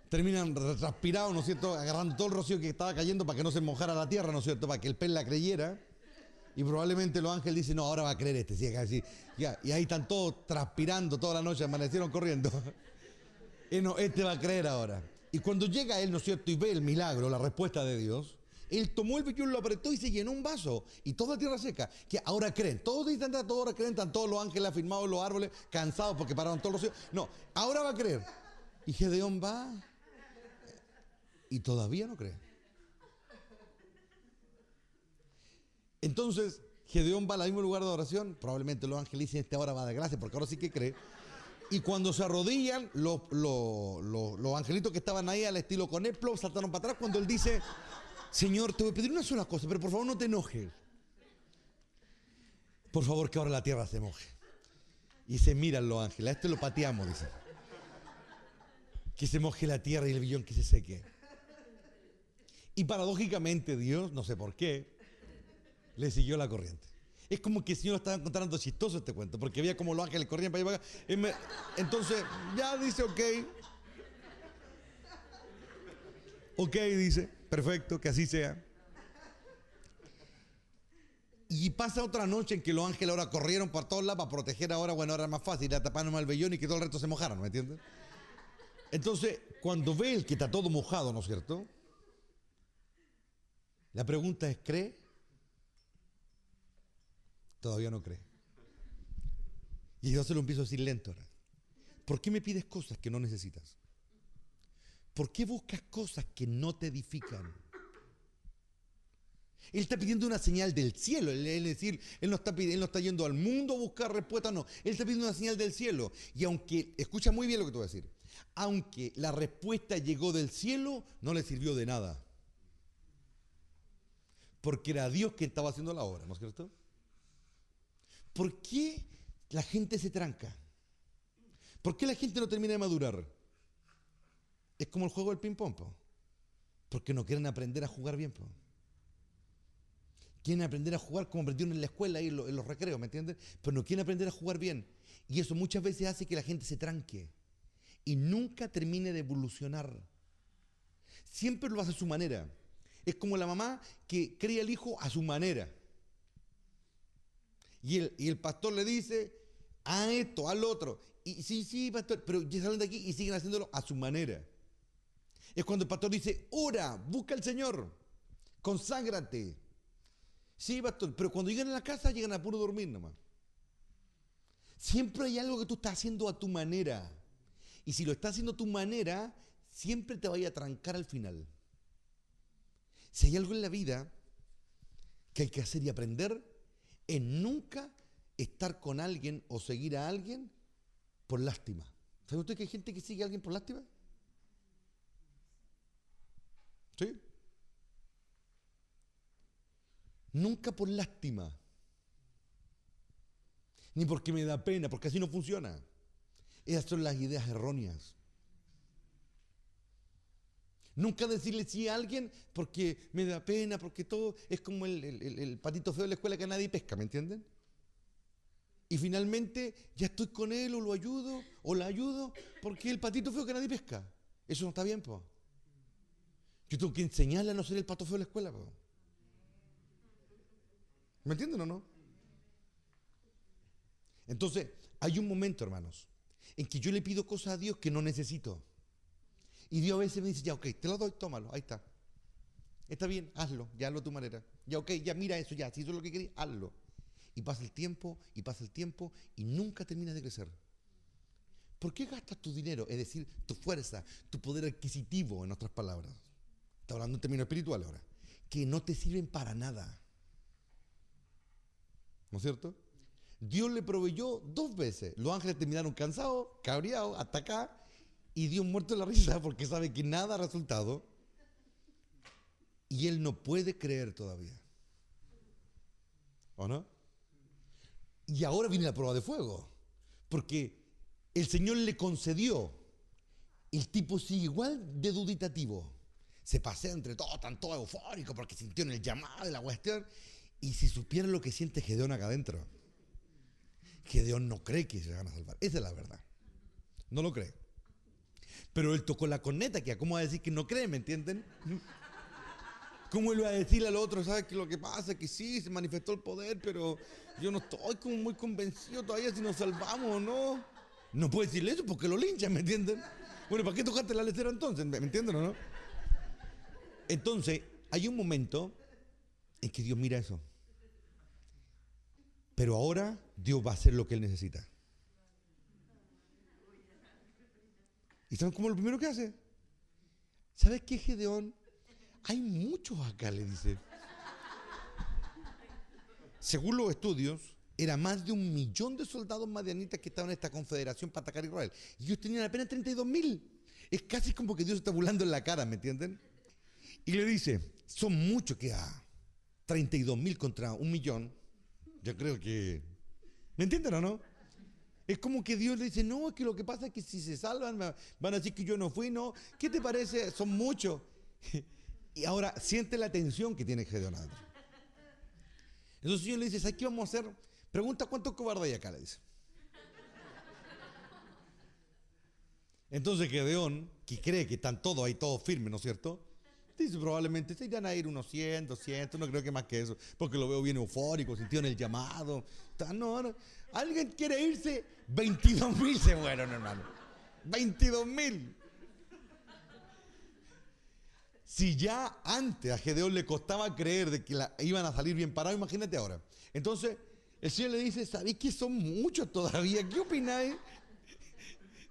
Terminan transpirados, ¿no es cierto?, agarrando todo el rocío que estaba cayendo para que no se mojara la tierra, ¿no es cierto?, para que el pez la creyera. Y probablemente los ángeles dicen, no, ahora va a creer este. Sí, así, ya, y ahí están todos transpirando toda la noche, amanecieron corriendo. Y no, este va a creer ahora. Y cuando llega él, ¿no es cierto? Y ve el milagro, la respuesta de Dios, él tomó el vellón, lo apretó y se llenó un vaso. Y toda la tierra seca. Que ahora creen. Todos dicen, todos ahora creen, están todos los ángeles afirmados en los árboles, cansados porque pararon todos los cielos. No, ahora va a creer. Y Gedeón va y todavía no cree. Entonces, Gedeón va al mismo lugar de oración. Probablemente los ángeles dicen, este ahora va a dar gracias porque ahora sí que cree. Y cuando se arrodillan, los angelitos que estaban ahí al estilo Coneplo saltaron para atrás cuando él dice, Señor, te voy a pedir una sola cosa, pero por favor no te enojes. Por favor que ahora la tierra se moje. Y se miran los ángeles, a este lo pateamos, dice. Que se moje la tierra y el vellón que se seque. Y paradójicamente Dios, no sé por qué, le siguió la corriente. Es como que el Señor estaba encontrando chistoso este cuento, porque veía como los ángeles corrían para allá y para acá. Entonces, ya dice, ok. Ok, dice, perfecto, que así sea. Y pasa otra noche en que los ángeles ahora corrieron por todos lados para proteger ahora, bueno, ahora es más fácil, ya taparon el vellón y que todo el resto se mojaron, ¿me entiendes? Entonces, cuando ve el que está todo mojado, ¿no es cierto? La pregunta es, ¿cree? Todavía no cree. Y yo se lo empiezo a decir lento ahora. ¿Por qué me pides cosas que no necesitas? ¿Por qué buscas cosas que no te edifican? Él está pidiendo una señal del cielo. Es decir, él no está yendo al mundo a buscar respuestas, no. Él está pidiendo una señal del cielo. Y aunque, escucha muy bien lo que te voy a decir, aunque la respuesta llegó del cielo, no le sirvió de nada. Porque era Dios quien estaba haciendo la obra, ¿no es cierto? ¿Por qué la gente se tranca? ¿Por qué la gente no termina de madurar? Es como el juego del ping-pong, po. Porque no quieren aprender a jugar bien, po. Quieren aprender a jugar como aprendieron en la escuela y en los recreos, ¿me entienden? Pero no quieren aprender a jugar bien. Y eso muchas veces hace que la gente se tranque y nunca termine de evolucionar. Siempre lo hace a su manera. Es como la mamá que cría al hijo a su manera. Y el pastor le dice, haz esto, haz lo otro. Y sí, pastor, pero ya salen de aquí y siguen haciéndolo a su manera. Es cuando el pastor dice, ora, busca al Señor, conságrate. Sí, pastor, pero cuando llegan a la casa llegan a puro dormir nomás. Siempre hay algo que tú estás haciendo a tu manera. Y si lo estás haciendo a tu manera, siempre te vaya a trancar al final. Si hay algo en la vida que hay que hacer y aprender, es nunca estar con alguien o seguir a alguien por lástima. ¿Sabe usted que hay gente que sigue a alguien por lástima? ¿Sí? Nunca por lástima. Ni porque me da pena, porque así no funciona. Esas son las ideas erróneas. Nunca decirle sí a alguien porque me da pena, porque todo es como el patito feo de la escuela que nadie pesca, ¿me entienden? Y finalmente ya estoy con él o lo ayudo o la ayudo porque el patito feo que nadie pesca. Eso no está bien, po. Yo tengo que enseñarle a no ser el pato feo de la escuela, po. ¿Me entienden o no? Entonces, hay un momento, hermanos, en que yo le pido cosas a Dios que no necesito. Y Dios a veces me dice, ya, ok, te lo doy, tómalo, ahí está. Está bien, hazlo, ya hazlo a tu manera. Ya, ok, ya mira eso, ya, si eso es lo que querías, hazlo. Y pasa el tiempo, y pasa el tiempo, y nunca terminas de crecer. ¿Por qué gastas tu dinero? Es decir, tu fuerza, tu poder adquisitivo, en otras palabras. Está hablando en términos espirituales ahora. Que no te sirven para nada. ¿No es cierto? Dios le proveyó 2 veces. Los ángeles terminaron cansados, cabreados, hasta acá. Y Dios muerto de la risa porque sabe que nada ha resultado. Y él no puede creer todavía. ¿O no? Y ahora viene la prueba de fuego. Porque el Señor le concedió. El tipo sigue igual de duditativo. Se pasea entre todos, tan todo eufórico porque sintió en el llamado de la cuestión. Y si supieran lo que siente Gedeón acá adentro. Gedeón no cree que se van a salvar. Esa es la verdad. No lo cree. Pero él tocó la corneta, que ¿cómo va a decir que no cree? ¿Me entienden? ¿Cómo él va a decirle al otro, sabes que lo que pasa es que sí, se manifestó el poder, pero yo no estoy como muy convencido todavía si nos salvamos o no? No puede decirle eso porque lo linchan, ¿me entienden? Bueno, ¿para qué tocaste la lecera entonces? ¿Me entienden o no? Entonces, hay un momento en que Dios mira eso. Pero ahora Dios va a hacer lo que Él necesita. ¿Y saben cómo lo primero que hace? ¿Sabes qué, Gedeón? Hay muchos acá, le dice. Según los estudios, era más de 1.000.000 de soldados madianitas que estaban en esta confederación para atacar a Israel. Y ellos tenían apenas 32.000. Es casi como que Dios está burlando en la cara, ¿me entienden? Y le dice, son muchos que a 32.000 contra 1.000.000. Yo creo que... ¿Me entienden o no? Es como que Dios le dice, no, es que lo que pasa es que si se salvan van a decir que yo no fui, no. ¿Qué te parece? Son muchos. Y ahora siente la tensión que tiene Gedeón adentro. Entonces el Señor le dice, ¿sabes qué vamos a hacer? Pregunta cuántos cobardes hay acá, le dice. Entonces Gedeón, que cree que están todos ahí, todos firmes, ¿no es cierto? Dice, probablemente se irán a ir unos 100, 200, no creo que más que eso, porque lo veo bien eufórico, sintió en el llamado. No. ¿Alguien quiere irse? 22.000 se fueron, hermano. 22.000. Si ya antes a Gedeón le costaba creer de que iban a salir bien parados, imagínate ahora. Entonces, el Señor le dice, ¿sabéis que son muchos todavía? ¿Qué opináis?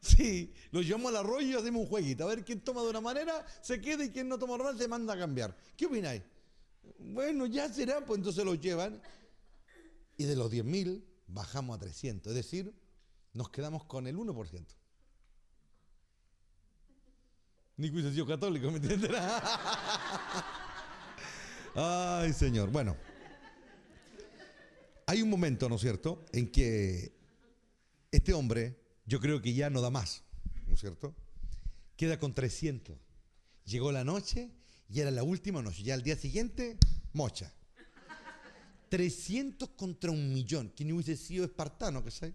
Sí, los llevamos al arroyo y hacemos un jueguito. A ver quién toma de una manera, se queda y quien no toma normal se manda a cambiar. ¿Qué opináis? Bueno, ya será, pues entonces los llevan. Y de los 10.000 bajamos a 300. Es decir, nos quedamos con el 1%. Nico hubiese sido católico, ¿me entiendes? Ay, Señor. Bueno, hay un momento, ¿no es cierto?, en que este hombre, yo creo que ya no da más, ¿no es cierto? Queda con 300. Llegó la noche y era la última noche. Ya al día siguiente, mocha. 300 contra 1.000.000. ¿Quién hubiese sido espartano, que sé?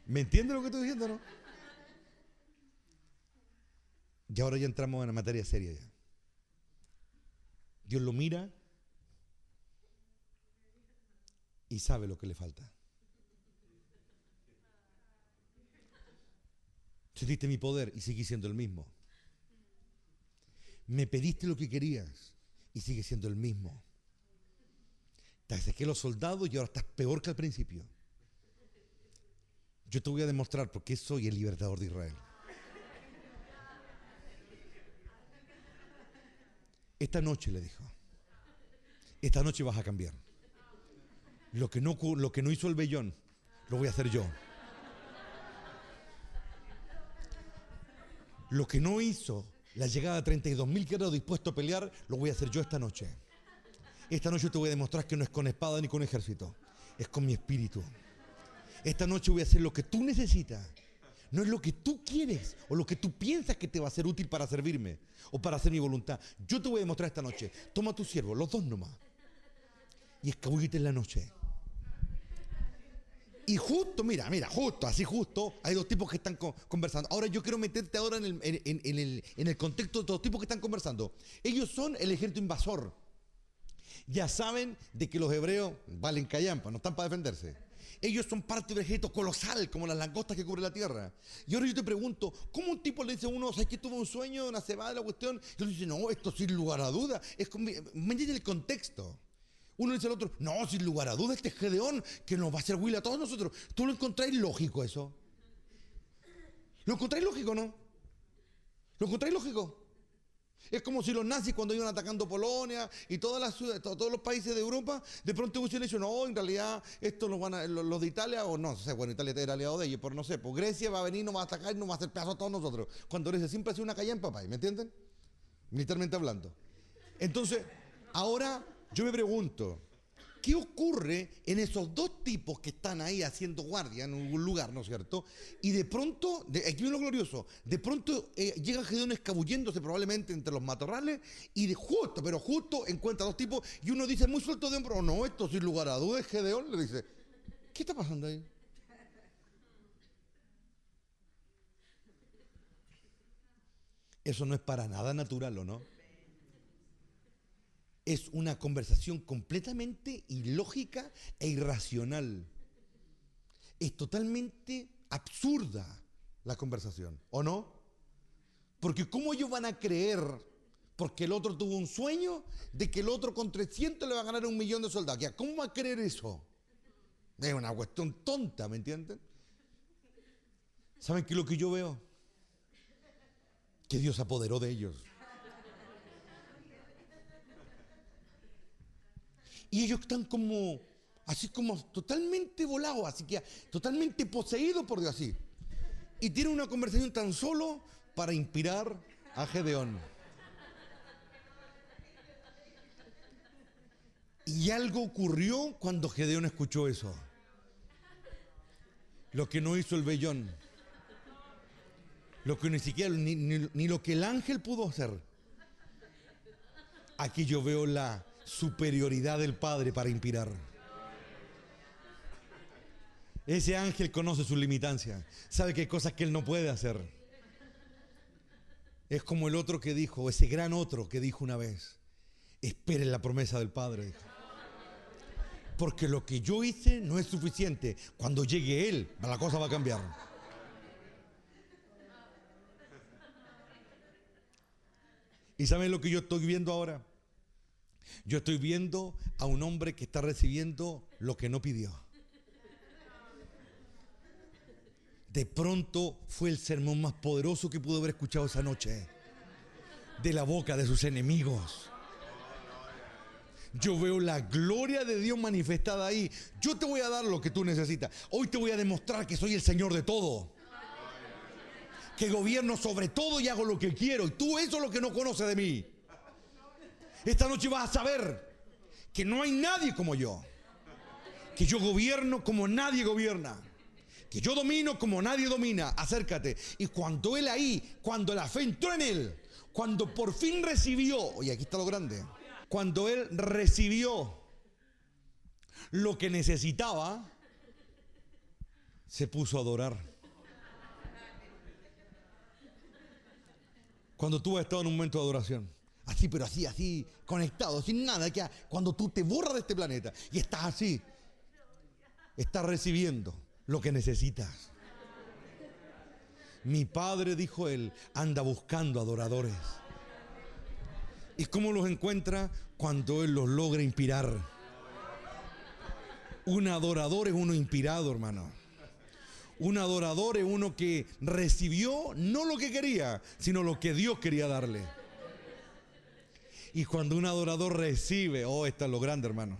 ¿Me entiendes lo que estoy diciendo, no? Y ahora ya entramos en la materia seria ya. Dios lo mira y sabe lo que le falta. Sentiste mi poder y sigue siendo el mismo. Me pediste lo que querías y sigue siendo el mismo. Te saqué los soldados y ahora estás peor que al principio. Yo te voy a demostrar por qué soy el libertador de Israel. Esta noche, le dijo, esta noche vas a cambiar. Lo que no hizo el vellón, lo voy a hacer yo. Lo que no hizo la llegada de 32.000 que era dispuesto a pelear, lo voy a hacer yo esta noche. Esta noche te voy a demostrar que no es con espada ni con ejército, es con mi espíritu. Esta noche voy a hacer lo que tú necesitas. No es lo que tú quieres o lo que tú piensas que te va a ser útil para servirme o para hacer mi voluntad. Yo te voy a demostrar esta noche. Toma a tu siervo, los dos nomás, y escabullite en la noche. Y justo, mira, así justo, hay dos tipos que están conversando. Ahora yo quiero meterte ahora en el contexto de dos tipos que están conversando. Ellos son el ejército invasor. Ya saben de que los hebreos valen callampa, no están para defenderse. Ellos son parte del ejército colosal, como las langostas que cubren la tierra. Y ahora yo te pregunto, ¿cómo un tipo le dice a uno, ¿sabes que tuvo un sueño, una cebada de la cuestión? Y él dice, no, esto sin lugar a duda. ¿Me entiendes el contexto? Uno dice al otro, no, sin lugar a duda, este es Gedeón que nos va a hacer huila a todos nosotros. ¿Tú lo encontráis lógico eso? ¿Lo encontráis lógico o no? ¿Lo encontráis lógico? Es como si los nazis cuando iban atacando Polonia y todas las ciudades, todos los países de Europa, de pronto hubiesen dicho, no, en realidad estos los de Italia, o no sé, bueno, Italia era aliado de ellos, pero no sé, pues Grecia va a venir, nos va a atacar y nos va a hacer pedazos a todos nosotros. Cuando Grecia siempre ha sido una callampa, papá, ¿me entienden? Militarmente hablando. Entonces, ahora yo me pregunto, ¿qué ocurre en esos dos tipos que están ahí haciendo guardia en algún lugar, ¿no es cierto? Y de pronto, aquí viene lo glorioso, de pronto llega Gedeón escabulléndose probablemente entre los matorrales y justo encuentra a dos tipos y uno dice muy suelto de hombro, no, esto sin lugar a dudas es Gedeón, le dice, ¿qué está pasando ahí? Eso no es para nada natural, ¿o no? Es una conversación completamente ilógica e irracional. Es totalmente absurda la conversación, ¿o no? Porque ¿cómo ellos van a creer, porque el otro tuvo un sueño, de que el otro con 300 le va a ganar 1.000.000 de soldados? ¿Cómo va a creer eso? Es una cuestión tonta, ¿me entienden? ¿Saben qué es lo que yo veo? Que Dios se apoderó de ellos. Y ellos están como, así como totalmente volados, así que totalmente poseídos por Dios, así. Y tienen una conversación tan solo para inspirar a Gedeón. Y algo ocurrió cuando Gedeón escuchó eso. Lo que no hizo el vellón. Lo que ni siquiera, ni lo que el ángel pudo hacer. Aquí yo veo la superioridad del Padre para inspirar. Ese ángel conoce sus limitancias. Sabe que hay cosas que él no puede hacer. Es como el otro que dijo, ese gran otro que dijo una vez: esperen la promesa del Padre, dijo. Porque lo que yo hice no es suficiente. Cuando llegue Él, la cosa va a cambiar. ¿Y saben lo que yo estoy viendo ahora? Yo estoy viendo a un hombre que está recibiendo lo que no pidió. De pronto fue el sermón más poderoso que pudo haber escuchado esa noche. De la boca de sus enemigos. Yo veo la gloria de Dios manifestada ahí. Yo te voy a dar lo que tú necesitas. Hoy te voy a demostrar que soy el Señor de todo. Que gobierno sobre todo y hago lo que quiero. Y tú eso es lo que no conoces de mí. Esta noche vas a saber que no hay nadie como yo. Que yo gobierno como nadie gobierna. Que yo domino como nadie domina. Acércate. Y cuando él ahí, cuando la fe entró en él, cuando por fin recibió, oye, aquí está lo grande. Cuando él recibió lo que necesitaba, se puso a adorar. Cuando tú has estado en un momento de adoración, así, pero así, conectado, sin nada, que cuando tú te borras de este planeta y estás así, estás recibiendo lo que necesitas. Mi Padre, dijo él, anda buscando adoradores. ¿Y cómo los encuentra? Cuando Él los logra inspirar. Un adorador es uno inspirado, hermano. Un adorador es uno que recibió no lo que quería, sino lo que Dios quería darle. Y cuando un adorador recibe, oh, está lo grande, hermano.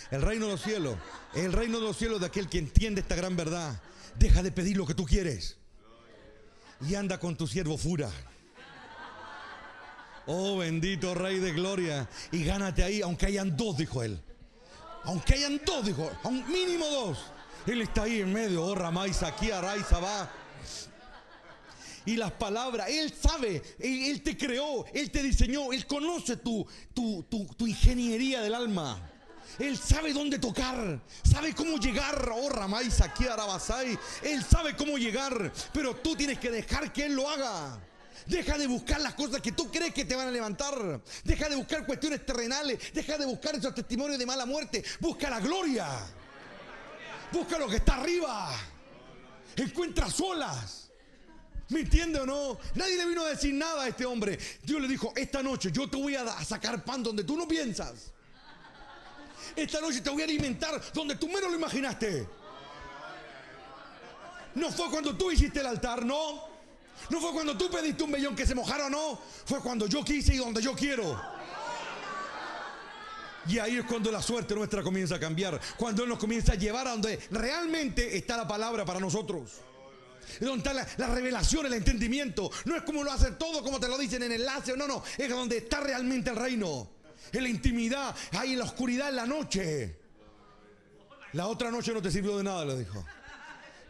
El reino de los cielos es el reino de los cielos de aquel que entiende esta gran verdad. Deja de pedir lo que tú quieres y anda con tu siervo Fura. Oh, bendito Rey de Gloria. Y gánate ahí, aunque hayan dos, dijo él. Aunque hayan dos, dijo, mínimo dos. Él está ahí en medio. Oh, Ramay, aquí, Aray, Sabá. Y las palabras, Él sabe, él te creó, Él te diseñó, Él conoce tu ingeniería del alma. Él sabe dónde tocar, sabe cómo llegar. Oh, Ramay, aquí, Arabasai. Él sabe cómo llegar, pero tú tienes que dejar que Él lo haga. Deja de buscar las cosas que tú crees que te van a levantar. Deja de buscar cuestiones terrenales. Deja de buscar esos testimonios de mala muerte. Busca la gloria. Busca lo que está arriba. Encuentra solas. ¿Me entiende o no? Nadie le vino a decir nada a este hombre. Dios le dijo, esta noche yo te voy a sacar pan donde tú no piensas. Esta noche te voy a alimentar donde tú menos lo imaginaste. No fue cuando tú hiciste el altar, no. No fue cuando tú pediste un vellón que se mojara o no. Fue cuando yo quise y donde yo quiero. Y ahí es cuando la suerte nuestra comienza a cambiar. Cuando Él nos comienza a llevar a donde realmente está la palabra para nosotros. Es donde está la revelación, el entendimiento. No es como lo hacen todo, como te lo dicen en enlace. No. Es donde está realmente el reino. En la intimidad, ahí en la oscuridad, en la noche. La otra noche no te sirvió de nada, le dijo.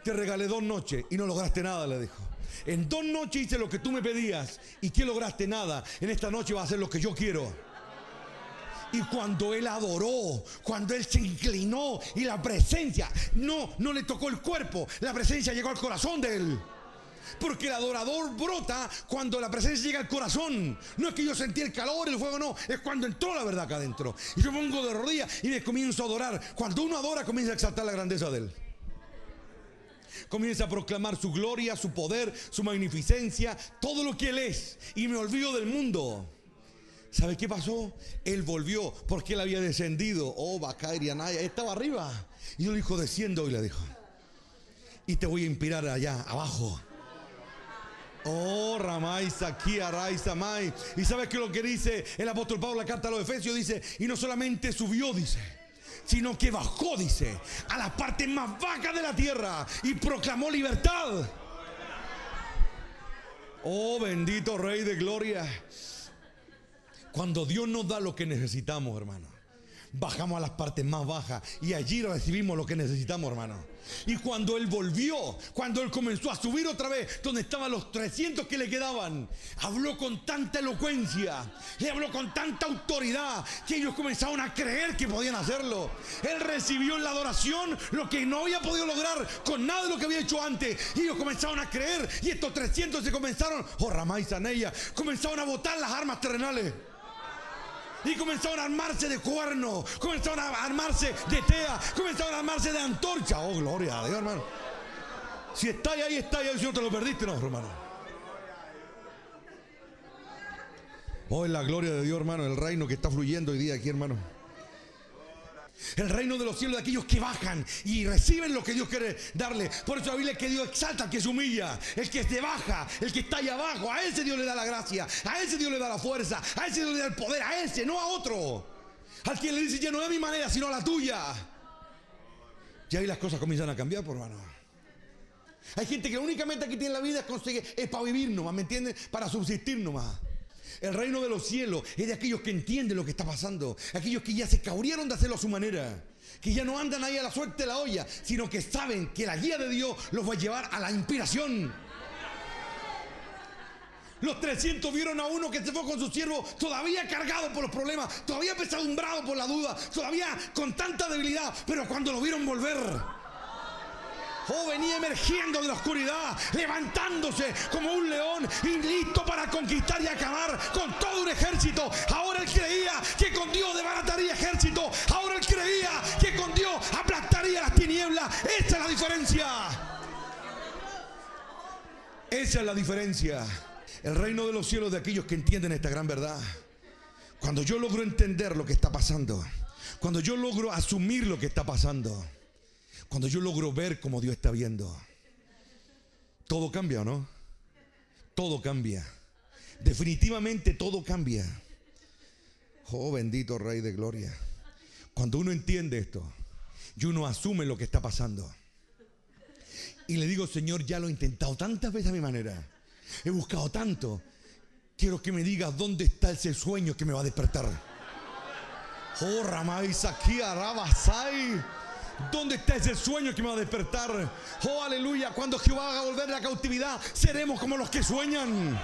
Te regalé 2 noches y no lograste nada, le dijo. En 2 noches hice lo que tú me pedías. ¿Y qué lograste? Nada. En esta noche va a hacer lo que yo quiero. Y cuando él adoró, cuando él se inclinó y la presencia no le tocó el cuerpo, la presencia llegó al corazón de él. Porque el adorador brota cuando la presencia llega al corazón. No es que yo sentí el calor, el fuego, no. Es cuando entró la verdad acá adentro. Y yo me pongo de rodillas y me comienzo a adorar. Cuando uno adora, comienza a exaltar la grandeza de Él. Comienza a proclamar su gloria, su poder, su magnificencia, todo lo que Él es. Y me olvido del mundo. ¿Sabe qué pasó? Él volvió porque Él había descendido. Oh, Bacairi Anaya, estaba arriba. Y yo le dijo, desciendo, y le dijo, y te voy a inspirar allá abajo. Oh, Ramay, Saquí, Aray, Samay. ¿Y sabes qué es lo que dice el apóstol Pablo en la carta a los Efesios? Dice, y no solamente subió, dice, sino que bajó, dice, a la parte más baja de la tierra y proclamó libertad. Oh, bendito Rey de Gloria. Cuando Dios nos da lo que necesitamos, hermano, bajamos a las partes más bajas y allí recibimos lo que necesitamos, hermano. Y cuando Él volvió, cuando Él comenzó a subir otra vez donde estaban los 300 que le quedaban, habló con tanta elocuencia, le habló con tanta autoridad que ellos comenzaron a creer que podían hacerlo. Él recibió en la adoración lo que no había podido lograr con nada de lo que había hecho antes, y ellos comenzaron a creer, y estos 300 se comenzaron, oh Ramay Saneya, comenzaron a botar las armas terrenales. Y comenzaron a armarse de cuerno, comenzaron a armarse de tea, comenzaron a armarse de antorcha. Oh, gloria a Dios, hermano. Si está ahí, si no te lo perdiste, no, hermano. Oh, es la gloria de Dios, hermano, el reino que está fluyendo hoy día aquí, hermano. El reino de los cielos de aquellos que bajan y reciben lo que Dios quiere darle. Por eso la Biblia es que Dios exalta al que se humilla, el que se baja, el que está allá abajo. A ese Dios le da la gracia, a ese Dios le da la fuerza, a ese Dios le da el poder, a ese, no a otro. Al quien le dice, ya no es mi manera, sino a la tuya. Y ahí las cosas comienzan a cambiar, por hermano. Hay gente que únicamente aquí tiene la vida es para vivir nomás, ¿me entienden? Para subsistir nomás. El reino de los cielos es de aquellos que entienden lo que está pasando, aquellos que ya se cabrieron de hacerlo a su manera, que ya no andan ahí a la suerte de la olla, sino que saben que la guía de Dios los va a llevar a la inspiración. Los 300 vieron a uno que se fue con su siervo todavía cargado por los problemas, todavía pesadumbrado por la duda, todavía con tanta debilidad, pero cuando lo vieron volver, oh, venía emergiendo de la oscuridad, levantándose como un león y listo para conquistar y acabar con todo un ejército. Ahora él creía que con Dios desbarataría ejército. Ahora él creía que con Dios aplastaría las tinieblas. Esa es la diferencia. Esa es la diferencia. El reino de los cielos de aquellos que entienden esta gran verdad. Cuando yo logro entender lo que está pasando, cuando yo logro asumir lo que está pasando, cuando yo logro ver como Dios está viendo, todo cambia, ¿o no? Todo cambia. Definitivamente todo cambia. Oh, bendito Rey de Gloria. Cuando uno entiende esto y uno asume lo que está pasando, y le digo, Señor, ya lo he intentado tantas veces a mi manera, he buscado tanto, quiero que me digas dónde está ese sueño que me va a despertar. Oh, Ramay Saquía Rabasai, ¿dónde está ese sueño que me va a despertar? Oh, aleluya. Cuando Jehová haga volver la cautividad, seremos como los que sueñan.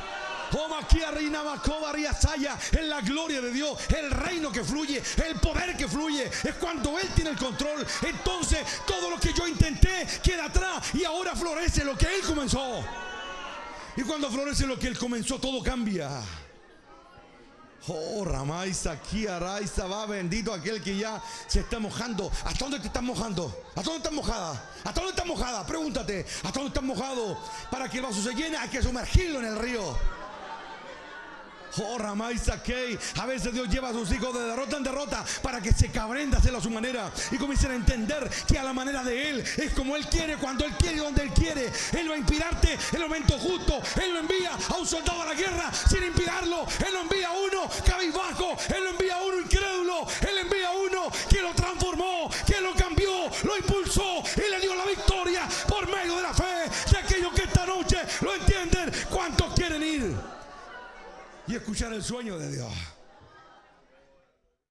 Oh, Maquia Reina Macoba Riasaya, en la gloria de Dios, el reino que fluye, el poder que fluye, es cuando Él tiene el control. Entonces todo lo que yo intenté queda atrás y ahora florece lo que Él comenzó. Y cuando florece lo que Él comenzó, todo cambia. Oh, Ramay, Saquí, Araiza, va, bendito aquel que ya se está mojando. ¿Hasta dónde te estás mojando? ¿Hasta dónde estás mojada? ¿Hasta dónde estás mojada? Pregúntate, ¿hasta dónde estás mojado? Para que el vaso se llene hay que sumergirlo en el río. Oh, Ramay Saquei. A veces Dios lleva a sus hijos de derrota en derrota para que se cabren de hacerlo a su manera y comiencen a entender que a la manera de Él es como Él quiere, cuando Él quiere y donde Él quiere. Él va a inspirarte en el momento justo. Él lo envía a un soldado a la guerra sin inspirarlo. Él lo envía a uno cabizbajo. Él lo envía a uno incrédulo. Él envía a uno que lo transformó, que lo cambió, lo impulsó y le dio la victoria por medio de la fe de aquellos que esta noche lo entienden. ¿Cuántos quieren ir y escuchar el sueño de Dios?